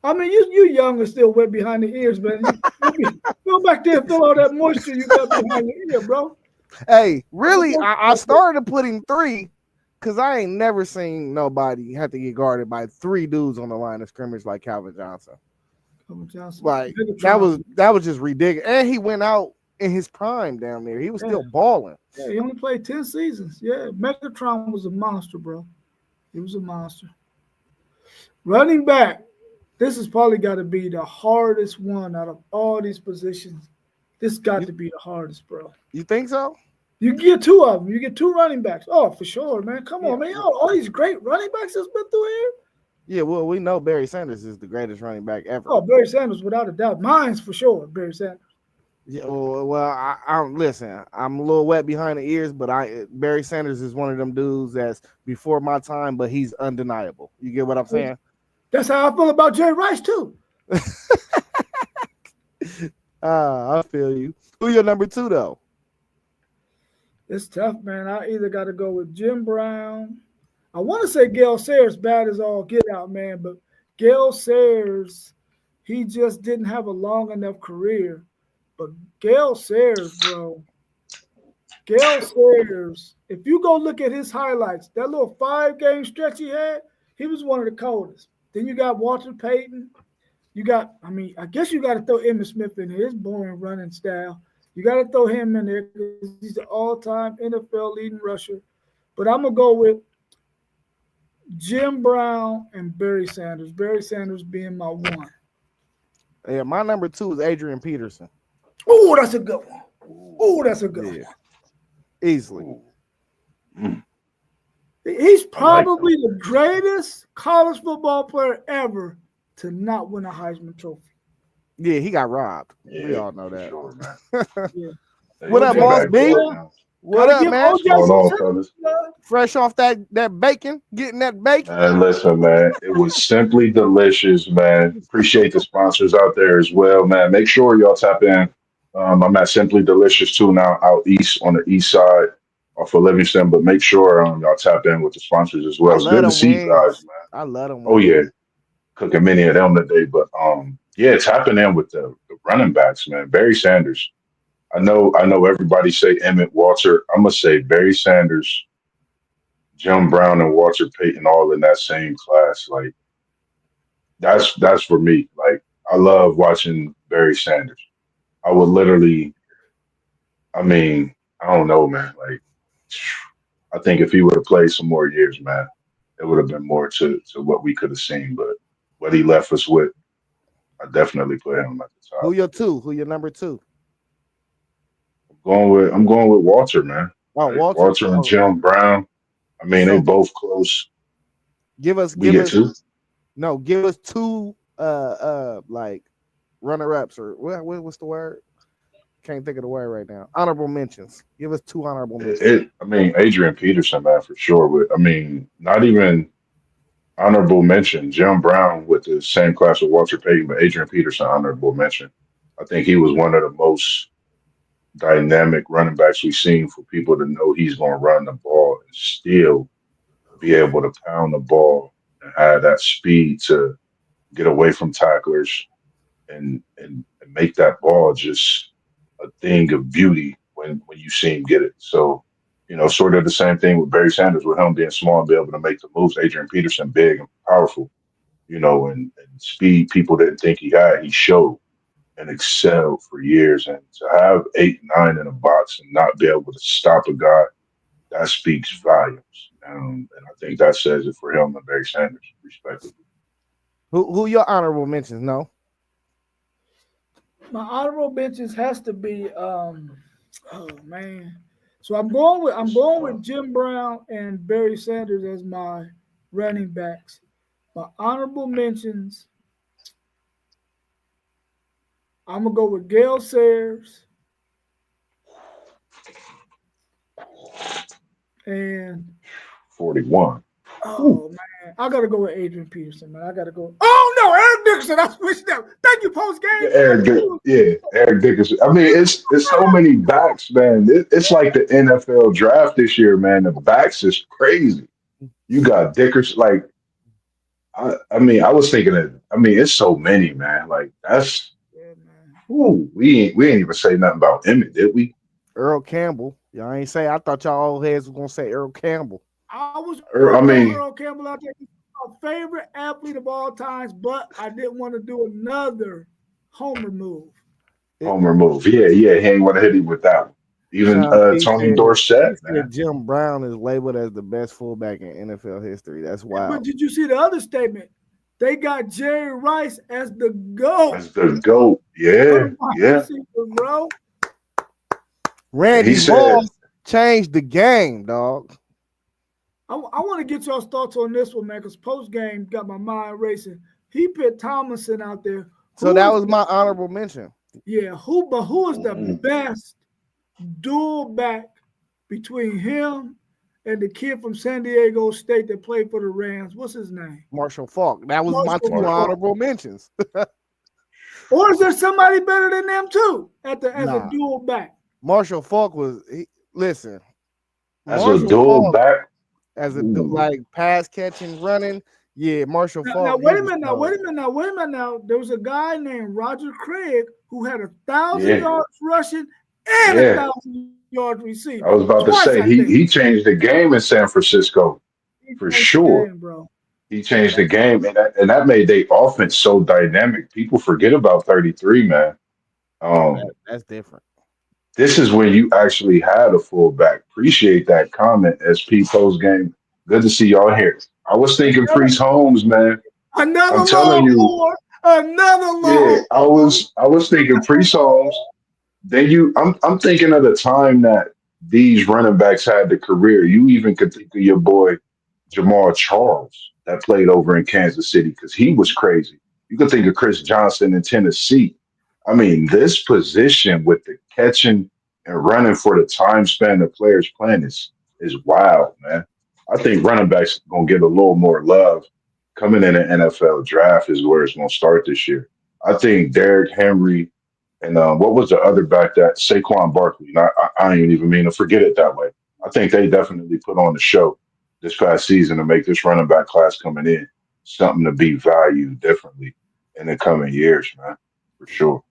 A: I mean, you young and still wet behind the ears, man. You go back there and feel all that moisture you got behind your ear, bro.
B: Hey, really, I started putting three because I ain't never seen nobody have to get guarded by three dudes on the line of scrimmage like Calvin Johnson. Like that was just ridiculous. And he went out in his prime down there. He was still balling.
A: Yeah, he only played 10 seasons. Yeah, Megatron was a monster, bro. He was a monster. Running back, this has probably got to be the hardest one out of all these positions. This got to be the hardest, bro.
B: You think so?
A: You get two of them. You get two running backs. Oh, for sure, man. Come on, man. All these great running backs that's been through here.
B: Yeah, well, we know Barry Sanders is the greatest running back ever.
A: Oh, Barry Sanders, without a doubt. Mine's for sure, Barry Sanders.
B: Yeah, well, I'm listen. I'm a little wet behind the ears, but Barry Sanders is one of them dudes that's before my time, but he's undeniable. You get what I'm saying?
A: That's how I feel about Jerry Rice too.
B: I feel you. Who your number two though?
A: It's tough, man. I either got to go with Jim Brown. I want to say Gale Sayers, bad as all get out, man, but Gale Sayers, he just didn't have a long enough career. But Gale Sayers, bro, Gale Sayers, if you go look at his highlights, that little 5-game stretch he had, he was one of the coldest. Then you got Walter Payton. I guess you got to throw Emmitt Smith in his boring running style. You got to throw him in there because he's the all-time NFL leading rusher. But I'm going to go with Jim Brown and Barry Sanders. Barry Sanders being my one.
B: Yeah, my number two is Adrian Peterson.
A: Oh, that's a good one. Oh, that's a good one.
B: Easily.
A: He's probably the greatest college football player ever to not win a Heisman Trophy.
B: Yeah, he got robbed. Yeah, we all know that.
C: Sure,
A: Yeah.
B: What up, Boss B? What up, man?
C: What's going on, fellas?
B: Fresh off that bacon, getting that bacon.
C: Listen, man, it was simply delicious, man. Appreciate the sponsors out there as well, man. Make sure y'all tap in. I'm at Simply Delicious too now, out east on the east side off of Livingston. But make sure y'all tap in with the sponsors as well. It's good to see you guys, man.
B: I love them.
C: Oh yeah, cooking many of them today. But Yeah, tapping in with the running backs, man. Barry Sanders. I know everybody say Emmett Walter. I'm gonna say Barry Sanders, Jim Brown, and Walter Payton all in that same class. Like that's for me. Like I love watching Barry Sanders. I would literally, I mean, I don't know, man. Like I think if he would have played some more years, man, it would have been more to what we could have seen. But what he left us with, I definitely put him at the
B: Who
C: top.
B: your two? Who your number two?
C: I'm going with Walter, man.
B: Oh,
C: Like
B: Walter.
C: Walter and
B: Oh,
C: Jim Brown. I mean, they
B: so
C: both close.
B: give us
C: We
B: give
C: get
B: us
C: two.
B: no give us two like runner ups or what's the word? Can't think of the word right now. Honorable mentions. Give us two honorable mentions.
C: I mean, Adrian Peterson, man, for sure. But I mean, not even honorable mention. Jim Brown with the same class with Walter Payton, but Adrian Peterson, honorable mention. I think he was one of the most dynamic running backs we've seen for people to know he's going to run the ball and still be able to pound the ball and have that speed to get away from tacklers and make that ball just a thing of beauty when you see him get it. So, sort of the same thing with Barry Sanders, with him being small and be able to make the moves. Adrian Peterson, big and powerful, and speed people didn't think he had. He showed and excelled for years. And to have 8, 9 in a box and not be able to stop a guy, that speaks volumes. And I think that says it for him and Barry Sanders, respectively.
B: Who your honorable mentions? No.
A: My honorable mentions has to be oh man. So I'm
C: It's
A: going
C: tough.
A: with Jim Brown and Barry Sanders as my running backs. My honorable mentions, I'm gonna go with Gail Sayers and
C: 41. Ooh.
A: oh man, I gotta go with Adrian Peterson, man. I gotta go. Oh no, Eric Dickerson. I switched up. Thank you, post
C: Yeah,
A: game.
C: Eric Dickerson. I mean, it's so many backs, man. It's like the NFL draft this year, man. The backs is crazy. You got Dickerson. Like, I mean, I was thinking that. I mean, it's so many, man. Like, that's.
A: Yeah, man.
C: Ooh, we ain't even say nothing about Emmett, did we?
B: Earl Campbell. Y'all ain't say. I thought y'all old heads was gonna say Earl Campbell.
A: I was gonna
C: I
A: throw
C: mean,
A: Earl Campbell out there. He's my favorite athlete of all times, but I didn't want to do another homer move.
B: It,
C: Homer move. Yeah, yeah. He ain't want to hit him with that one. Even
B: Sean P
C: Tony
B: said he
C: Dorsett, man.
B: said Jim Brown is labeled as the best fullback in NFL history. That's
A: But
B: wild.
A: did you see the other statement? They got Jerry Rice as the GOAT
C: That's the GOAT.
A: of
C: Yeah,
A: wide
C: yeah.
A: receiver, bro.
C: And he
B: Randy
C: said,
B: Moss changed the game, dog.
A: I want to get y'all's thoughts on this one, man, because post game got my mind racing. He put Tomlinson out there.
B: So
A: Who
B: that
A: is
B: was my honorable mention.
A: who is the
C: mm,
A: best dual back between him and the kid from San Diego State that played for the Rams? What's his name?
B: Marshall Falk. That was my
A: Marshall
B: two
C: Marshall.
A: Falk.
B: honorable mentions.
A: Or is there somebody better than them too as a
B: Nah,
A: dual back?
B: Marshall Falk was. Listen,
C: as a
B: Marshall
C: dual
B: Falk
C: back.
B: as a
C: Ooh,
B: like pass catching running. Yeah, Marshall
A: Now
B: Falk. He
A: wait a
B: was
A: minute. Now
B: cold.
A: wait a minute. Now wait a minute. Now there was a guy named Roger Craig who had 1,000
C: yeah,
A: yards rushing and a
C: yeah.
A: 1,000 yards
C: I
A: receiving
C: was about to
A: twice,
C: say
A: I
C: he
A: think.
C: he changed the game in San Francisco
A: He
C: for
A: changed the
C: sure.
A: game, bro.
C: He changed the
B: That,
C: game, and that made their offense so dynamic. People forget about 33, man. Um,
B: that's different.
C: this is when you actually had a fullback. Appreciate that comment, SP post game. Good to see y'all here. I was thinking
A: Another,
C: Priest Holmes, man.
A: another
C: I'm telling
A: long
C: you,
A: board. Another
C: yeah.
A: long
C: I
A: board.
C: was I was thinking Priest Holmes. I'm thinking of the time that these running backs had the career. You even could think of your boy Jamal Charles that played over in Kansas City because he was crazy. You could think of Chris Johnson in Tennessee. I mean, this position with the catching and running for the time span the players playing is wild, man. I think running backs gonna get a little more love coming in the NFL draft is where it's gonna start this year. I think Derrick Henry and what was the other back that Saquon Barkley? I ain't even mean to forget it that way. I think they definitely put on the show this past season to make this running back class coming in something to be valued differently. in the coming years, man, for sure.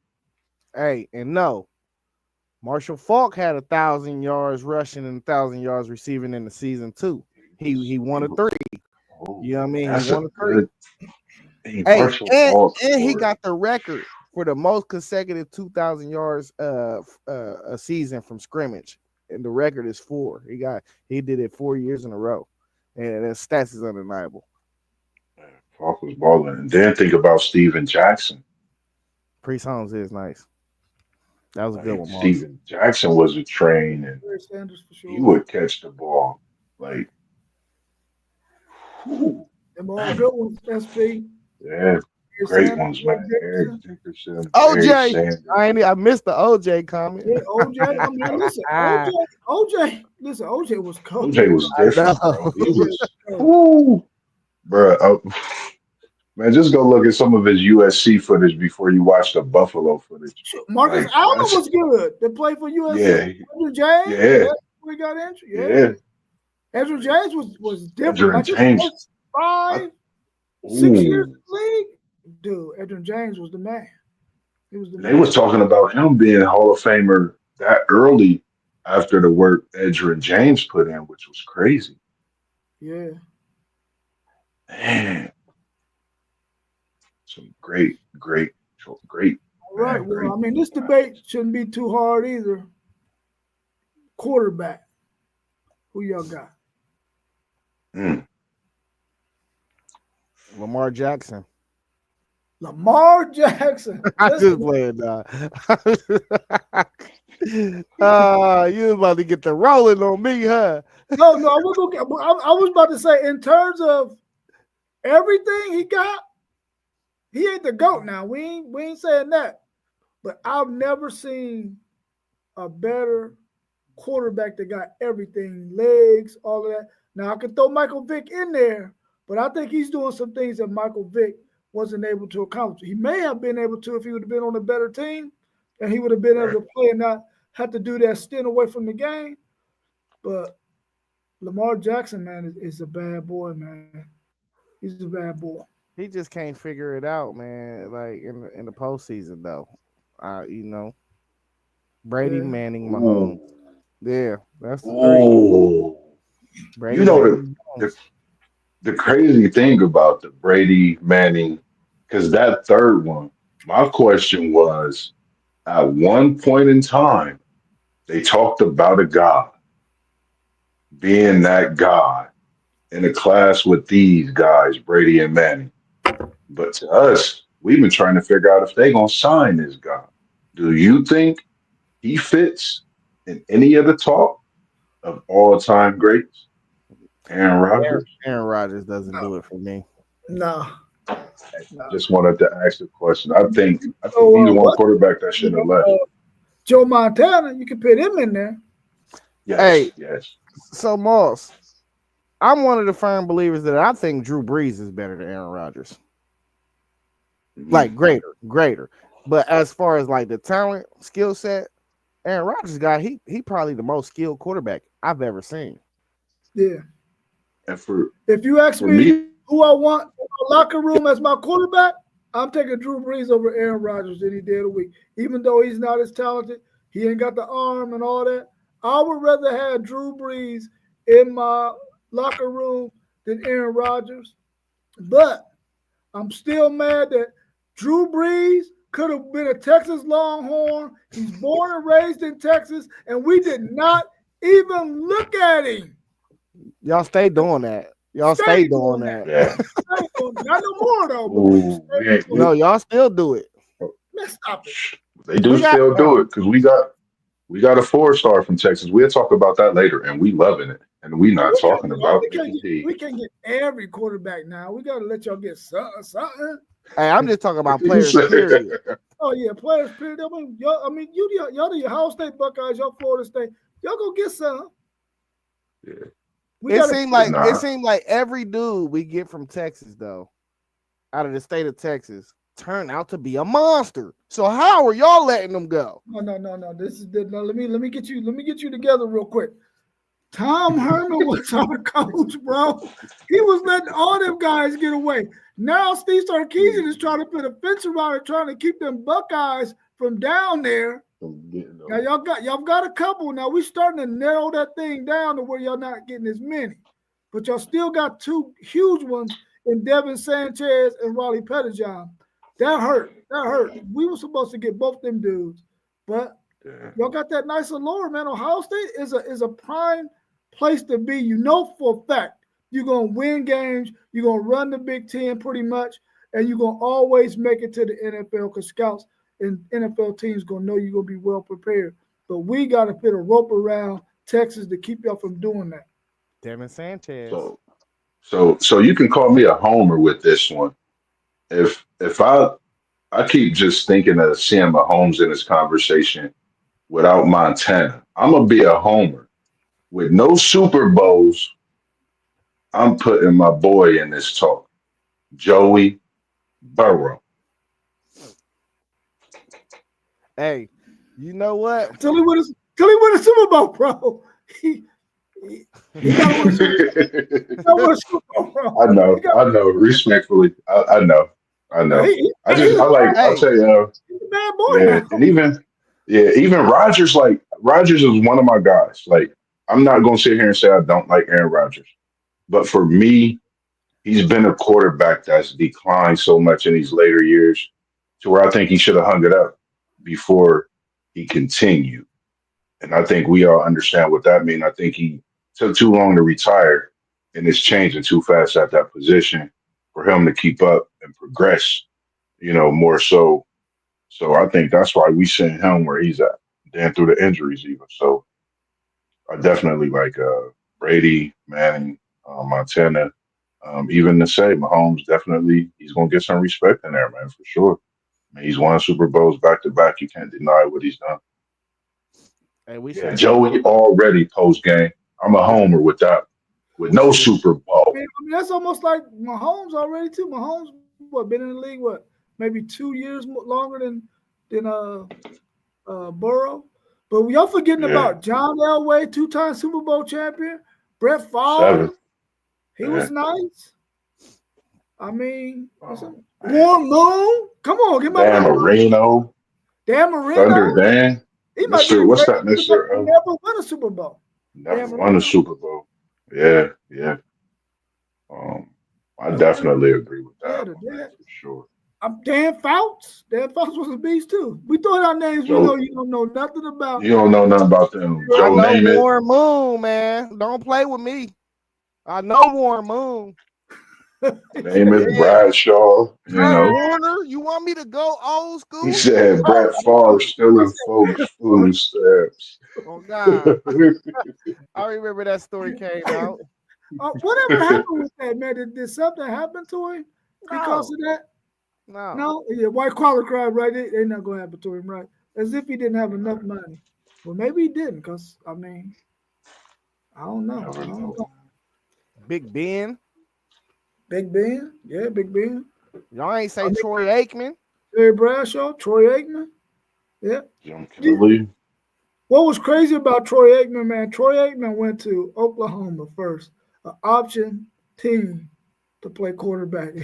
B: Hey, and no, Marshall Falk had 1,000 yards rushing and 1,000 yards receiving in the season too. He won a three.
C: Oh,
B: You know what I mean? He
C: that's a
B: won a three.
C: good. Hey,
B: Hey,
C: Marshall
B: and
C: Falk
B: he
C: scored.
B: got the record for the most consecutive 2,000 yards a season from scrimmage, and the record is 4. He did it 4 years in a row, and that stats is undeniable.
C: Falk was balling, and then think about Steven Jackson.
B: Priest Holmes is nice. That was a good
C: Like
B: one, Moss.
C: Steven Jackson was a train, and
A: Barry Sanders for
C: he
A: sure.
C: would catch the ball. Like, whew,
A: Them all good ones, SP.
C: yeah,
A: Barry
C: great
A: Sanders,
C: ones,
A: Eric
C: man. Eric
A: Dickerson.
C: Dickerson, Barry
B: OJ,
C: Sanders.
B: I missed the OJ comment.
A: Yeah, OJ. I mean, listen,
B: I
A: Listen, OJ was cold.
C: OJ was different, bro.
B: know.
C: He
A: OJ
C: was,
A: was cold.
C: whoo, bro. Man, just go look at some of his USC footage before you watch the Buffalo footage.
A: Shoot, Marcus
C: Like,
A: Allen
C: that's,
A: was good. That played for USC.
C: yeah,
A: Andrew James,
C: yeah,
A: yeah, we got Andrew. Yeah,
C: yeah.
A: Andrew James was different.
C: Edgerrin
A: Like his
C: James.
A: first 5, 6 years in
C: Ooh,
A: the league, dude. Andrew James was the man. He was the
C: they
A: man.
C: was talking about him being Hall of Famer that early after the work Edgerrin James put in, which was crazy.
A: Yeah.
C: Man, some great,
A: All right.
C: man,
A: Well,
C: great.
A: I mean, this debate shouldn't be too hard either. Quarterback. Who y'all got?
C: Mm.
B: Lamar Jackson.
A: Lamar Jackson.
B: I just
A: Listen,
B: playing dog. You about to get the rolling on me, huh?
A: no, I was gonna. I was about to say, in terms of everything he got, he ain't the goat. Now we ain't saying that, but I've never seen a better quarterback that got everything, legs, all of that. Now I could throw Michael Vick in there, but I think he's doing some things that Michael Vick wasn't able to accomplish. He may have been able to if he would have been on a better team, and he would have been able
C: Right.
A: to play and not have to do that stint away from the game. But Lamar Jackson, man, is a bad boy, man. He's a bad boy.
B: He just can't figure it out, man. Like in the postseason, though. You know, Brady,
A: Yeah.
B: Manning, Mahomes.
C: Ooh,
B: Yeah, that's the three.
C: ooh. You
B: Brady,
C: know
B: Manning,
C: the
B: Mahomes.
C: the crazy thing about the Brady Manning, because that third one, my question was, at one point in time, they talked about a guy being that guy in a class with these guys, Brady and Manning. But to us, we've been trying to figure out if they're gonna sign this guy. Do you think he fits in any of the talk of all time greats? Aaron Rodgers?
B: Aaron Rodgers doesn't
A: No,
B: do it for me.
A: no.
C: I just wanted to ask the question. I think
A: So
C: he's one
A: what?
C: quarterback that shouldn't have left.
A: Joe Montana, you can put him in there.
B: Hey,
C: Yes, yes.
B: so Moss, I'm one of the firm believers that I think Drew Brees is better than Aaron Rodgers. Like
C: Mhm.
B: greater. But as far as like the talent, skill set, Aaron Rodgers guy, he probably the most skilled quarterback I've ever seen.
A: Yeah.
C: And for
A: If you ask
C: for
A: me
C: me,
A: who I want in my locker room as my quarterback, I'm taking Drew Brees over Aaron Rodgers any day of the week. Even though he's not as talented, he ain't got the arm and all that. I would rather have Drew Brees in my locker room than Aaron Rodgers. But I'm still mad that Drew Brees could have been a Texas Longhorn. He's born and raised in Texas, and we did not even look at him.
B: Y'all stay doing that. Y'all stay
A: Stay
B: doing
A: doing that.
B: that.
C: yeah.
A: Not no more though, but we
C: Ooh,
A: stay doing
B: No, y'all still do it.
A: it. Man, stop it.
C: they do
B: We got
C: still do it because we got a 4-star from Texas. We'll talk about that later, and we loving it. And we
A: But
C: not talking about Mickey
A: we
C: D.
A: can't get every quarterback now. We gotta let y'all get something.
B: Hey, I'm just talking about
C: You
B: players,
C: say-
B: period.
A: Oh yeah, players. Period. Y'all the Ohio State Buckeyes, y'all Florida State. Y'all go get some.
C: yeah.
A: We
B: It
A: gotta.
B: seemed like
C: Nah.
B: every dude we get from Texas, though, out of the state of Texas, turned out to be a monster. So how are y'all letting them go?
A: No. This is the. No, let me get you. Let me get you together real quick. Tom Herman was our coach, bro. He was letting all them guys get away. Now Steve Sarkisian is trying to put a fence around it, trying to keep them Buckeyes from down there. Now y'all got a couple. Now we starting to narrow that thing down to where y'all not getting as many, but y'all still got two huge ones in Devin Sanchez and Raleigh Pettijohn. That hurt. That hurt. We were supposed to get both them dudes, but y'all got that nice allure, man. Ohio State is a prime place to be. You know for a fact you're gonna win games. You're gonna run the Big Ten pretty much, and you're gonna always make it to the NFL because scouts and NFL teams gonna know you're gonna be well prepared. But we gotta put a rope around Texas to keep y'all from doing that.
B: Devin Sanchez.
C: So you can call me a homer with this one. If I keep just thinking of seeing Mahomes in this conversation without Montana, I'm gonna be a homer with no Super Bowls. I'm putting my boy in this talk, Joey Burrow.
B: Hey, you know what?
A: Till he win a Super Bowl, bro. He got one Super Bowl, bro.
C: I know. Respectfully, I know. I like. I'll tell you.
A: He's a bad boy
C: Yeah,
A: now.
C: and even Rodgers. Like Rodgers is one of my guys. Like I'm not gonna sit here and say I don't like Aaron Rodgers, but for me, he's been a quarterback that's declined so much in these later years to where I think he should have hung it up before he continued. And I think we all understand what that means. I think he took too long to retire and it's changing too fast at that position for him to keep up and progress, more so. So I think that's why we sent him where he's at, then through the injuries even. So I definitely like Brady, Manning, Montana. Even to say Mahomes, definitely he's gonna get some respect in there, man, for sure. I mean, he's won Super Bowls back to back. You can't deny what he's done.
B: Hey, we
C: Yeah,
B: should
C: Joey already post game. I'm a homer with that, with no Super Bowl.
A: I mean, that's almost like Mahomes already too. Mahomes, been in the league maybe 2 years longer than Burrow. But y'all forgetting
C: Yeah,
A: about John Elway, 2-time Super Bowl champion, Brett Favre.
C: 7.
A: He
C: Yeah.
A: was nice. I mean,
C: Man.
A: Warren Moon. Come on, get my
C: Dan Marino,
A: Dan Marino.
C: Thunder Dan,
A: He might be
C: Mister.
A: the
C: What's
A: greatest
C: that, Mister?
A: to never win a Super Bowl.
C: Never won a Super Bowl. Yeah. I definitely agree with that one, man, for sure.
A: Dan Fouts. Dan Fouts was a beast too. We throwing out names we know you don't know nothing about.
C: You don't know nothing about them.
B: I
C: Joe
B: know
C: Namath.
B: Warren Moon, man. Don't play with me. I know Warren Moon.
C: Namath, Bradshaw.
B: Warner, you want me to go old school?
C: He said Brett Favre still in folks' footsteps.
B: Oh God, I remember that story came out.
A: Whatever happened with that, man? Did something happen to him because of that? No. Yeah, white collar crime, right? They not gonna happen to him, right? As if he didn't have enough money. Well, maybe he didn't, because I mean, I don't know.
B: Big Ben.
A: Big Ben, yeah, Big Ben.
B: Y'all ain't say Troy Aikman.
A: Terry Bradshaw, Troy Aikman. Yeah.
C: Jim Kelly.
A: What was crazy about Troy Aikman, man? Troy Aikman went to Oklahoma first, an option team to play quarterback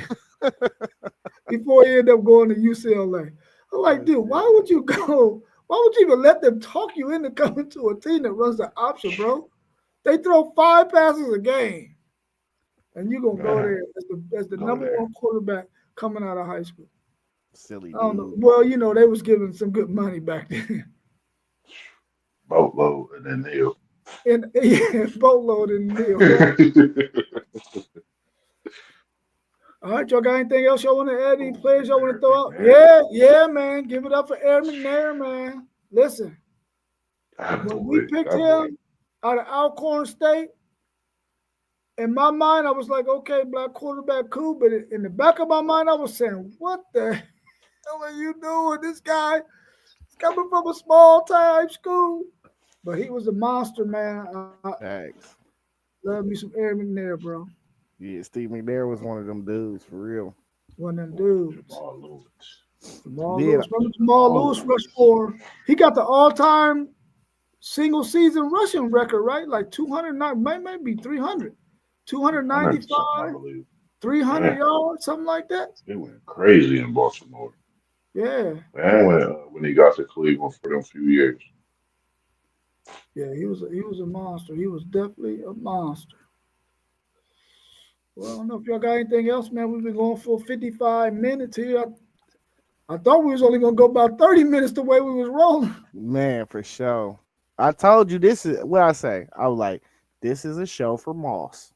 A: before he ended up going to UCLA. I'm like, dude, why would you go? Why would you even let them talk you into coming to a team that runs the option, bro? They throw 5 passes a game, and you're gonna go there as the number one quarterback coming out of high school.
B: Silly.
A: I don't know. Well, they was giving some good money back then.
C: Boatload and then Neil.
A: And boatload and Neil. All right, y'all got anything else y'all want to add? Any players y'all want to throw out? Yeah, man. Give it up for Aaron McNair, man. Listen, when we picked him out of Alcorn State, in my mind, I was like, okay, black quarterback, cool. But in the back of my mind, I was saying, what the hell are you doing? This guy is coming from a small time school. But he was a monster, man.
B: Thanks.
A: Love me some Aaron McNair, bro.
B: Yeah, Steve McNair was one of them dudes for real.
A: One of them dudes. Jamal
B: Yeah.
A: Lewis. Remember Jamal Lewis rushed for? He got the all-time single season rushing record, right? Like 200, maybe 300,
C: 300 something, I
A: 295,
C: believe.
A: 300
C: Yeah,
A: yards, something like that.
C: it went crazy in Baltimore.
A: Yeah,
C: Man, when he got to Cleveland for them few years.
A: yeah, he was a monster. He was definitely a monster. Well, I don't know if y'all got anything else, man. We've been going for 55 minutes here. I thought we was only gonna go about 30 minutes the way we was rolling.
B: Man, for sure. I told you this is what I say. I was like, this is a show for Moss.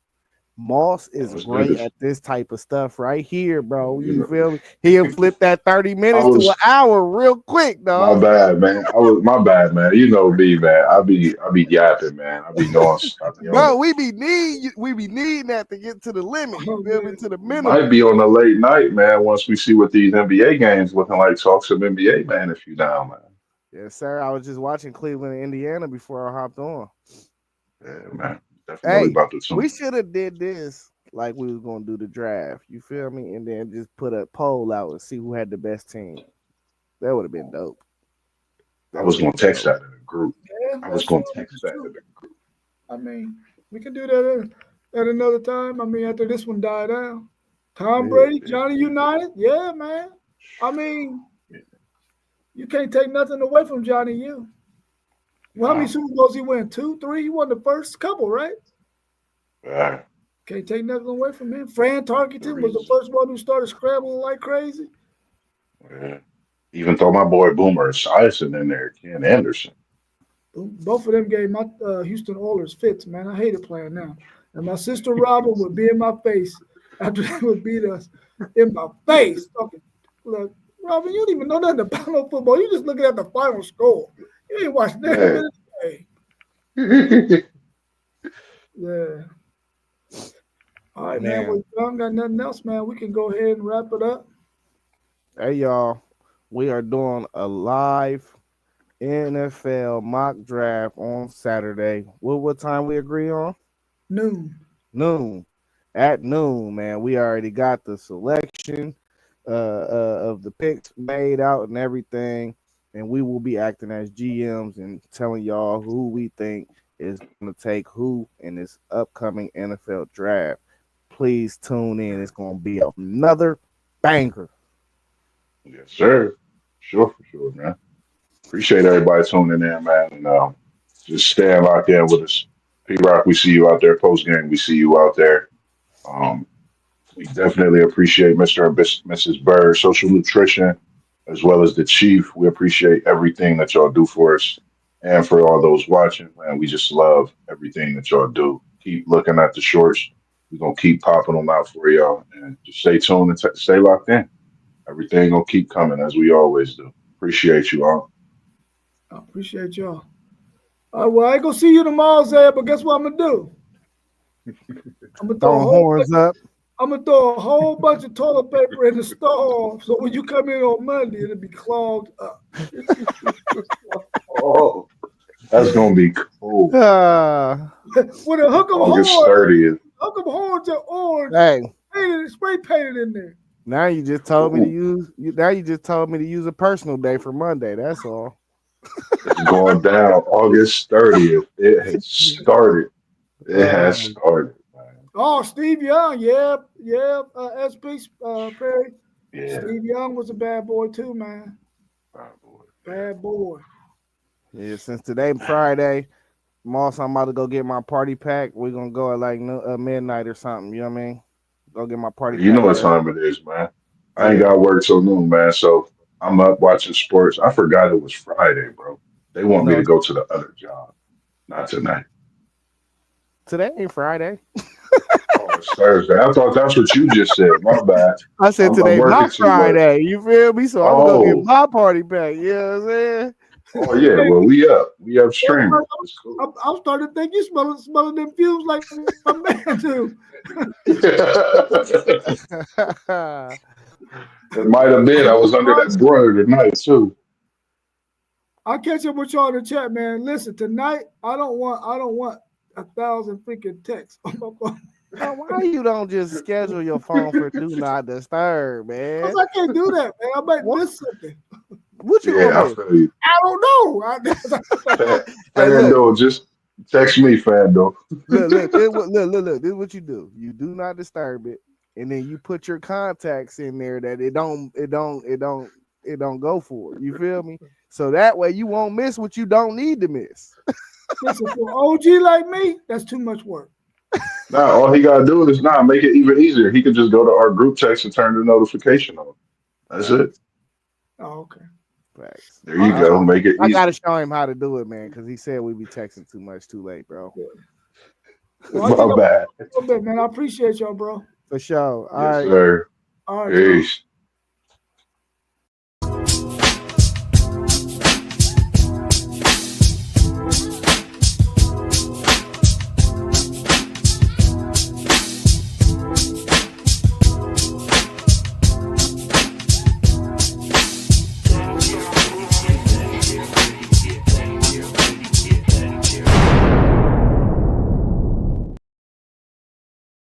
B: Moss is
C: Let's do
B: great
C: this.
B: at this type of stuff right here, bro.
C: You
B: You
C: know,
B: feel me? He'll flip that 30
C: I
B: minutes to an
C: was
B: hour real quick,
C: my
B: dog.
C: bad, man. I was my bad, man. You know me, man. I be yapping, man. I be doing stuff. You know,
B: Bro, we be needing that to get to the limit. You
A: Oh
B: feel me?
A: man,
B: To the
C: we might
B: minimum.
C: be on a late night, man. Once we see what these NBA games looking like, talk some NBA, man. If you down, man.
B: Yes, sir. I was just watching Cleveland and Indiana before I hopped on.
C: Yeah, man. Definitely
B: Hey,
C: about to
B: we
C: tune in.
B: should have did this like we was gonna do the draft. You feel me? And then just put a poll out and see who had the best team. That would have been dope.
C: I
B: That would
C: was
B: have
C: gonna
B: been
C: text
B: dope.
C: that in the group.
A: yeah,
C: I was
A: that's
C: gonna
A: true.
C: text
A: That's
C: that in
A: true.
C: the group.
A: I mean, we can do that at another time. I mean, after this one died down. Tom
B: Yeah.
A: Brady, Johnny United, yeah, man. I mean,
C: Yeah.
A: you can't take nothing away from Johnny U. Well, how many
C: Nah,
A: Super Bowls he win? Two, three? He won the first couple, right?
C: man.
A: Can't take nothing away from him. Fran Tarkenton was the
C: Threes.
A: first one who started scrambling like crazy.
C: Yeah. Even throw my boy Boomer Esiason in there, Ken Anderson.
A: Both of them gave my Houston Oilers fits, man. I hated playing now. And my sister Robin would be in my face after they would beat us in my face. Talking, look, Robin, you don't even know nothing about no football. You just looking at the final score. You ain't watching every
C: Man.
A: minute of the game. Yeah. All right, man. Well,
B: Man.
A: if y'all ain't got nothing else, man, we can go ahead and wrap it up.
B: Hey y'all. We are doing a live NFL mock draft on Saturday. What time we agree on?
A: Noon.
B: Noon. At noon, man. We already got the selection of the picks made out and everything. And we will be acting as GMs and telling y'all who we think is going to take who in this upcoming NFL draft. Please tune in. It's going to be another banger.
C: Yes, sir. Sure, for sure, man. Appreciate everybody tuning in, man. And just staying locked in with us. P Rock, we see you out there. Post game, we see you out there. Um, we definitely appreciate Mr. and Mrs. Bird, Social Nutrition, as well as the Chief. We appreciate everything that y'all do for us. And for all those watching, man, we just love everything that y'all do. Keep looking at the shorts. We're going to keep popping them out for y'all. And just stay tuned and stay locked in. Everything going to keep coming as we always do. Appreciate you all.
A: I appreciate y'all. All right, well, I ain't gonna see you tomorrow, Zay, but guess what I'm gonna do? I'm gonna throw a
B: Throwing
A: whole
B: horns up.
A: I'm gonna throw a whole bunch of toilet paper in the stall, so when you come in on Monday, it'll be clogged up.
C: Oh, that's going to be cool.
B: Ah,
A: With a hook of
C: August
A: horns,
C: 30th.
A: are orange,
B: hey,
A: spray painted in there.
B: now you just told me to
C: Ooh,
B: use. Now you just told me to use a personal day for Monday. That's all.
C: it's going down August 30th. It has started. It has
B: Um,
C: started, man.
A: Oh, Steve Young, yeah, yeah, SP Perry.
C: Yeah.
A: Steve Young was a bad boy too, man.
C: Oh, boy. Yeah.
A: Bad boy.
B: yeah, since today Friday, Moss, I'm about to go get my party pack. We're gonna go at like midnight or something. You know what I mean? Go get my party
C: You know
B: pack
C: what
B: ready.
C: time it is, man. I ain't
B: Yeah.
C: got work till noon, man. So I'm up watching sports. I forgot it was Friday, bro. They want me
B: No,
C: to go to the other job. Not tonight.
B: today ain't Friday.
C: Oh, it's Thursday. I thought that's what you just said. My bad.
B: I said
C: I'm
B: today my
C: working too much.
B: Friday. You feel me? So I'm gonna go get
C: Oh,
B: my party pack. You know what I'm saying?
C: oh yeah.
A: Hey,
C: Well, we up. We up
A: well,
C: streaming. It's cool.
A: I'm starting to think you smelling them fumes like my man too.
C: It might have been. I was under that broiler tonight too.
A: I'll catch up with y'all in the chat, man. Listen, tonight I don't want 1,000 freaking texts on my phone.
B: Bro, why you don't just schedule your phone for do not disturb,
A: Cause
B: man?
A: I can't do that, man. I might
B: What?
A: miss something.
B: What you
C: Yeah,
B: gonna
C: I
B: miss?
C: feel you.
A: I don't know.
B: Hey, look,
C: Fando, just text me, Fando.
B: look. This is what you do. You do not disturb it, and then you put your contacts in there that it don't go for. You feel me? So that way you won't miss what you don't need to miss.
A: Listen, for an OG like me, that's too much work.
C: Nah, all he gotta do is make it even easier. He could just go to our group text and turn the notification on. That's it.
B: Facts.
A: Oh, okay.
B: Facts.
C: There
A: All
C: you
A: right.
C: go. Make it
B: I gotta
C: easy.
B: show him how to do it, man, because he said we be texting too much too late, bro.
A: Well, I'll get
C: My
A: up
C: bad.
A: a little bit, man. I appreciate y'all, bro.
B: For sure. All
C: Yes,
B: right.
C: sir.
A: All right, y'all.
C: Peace.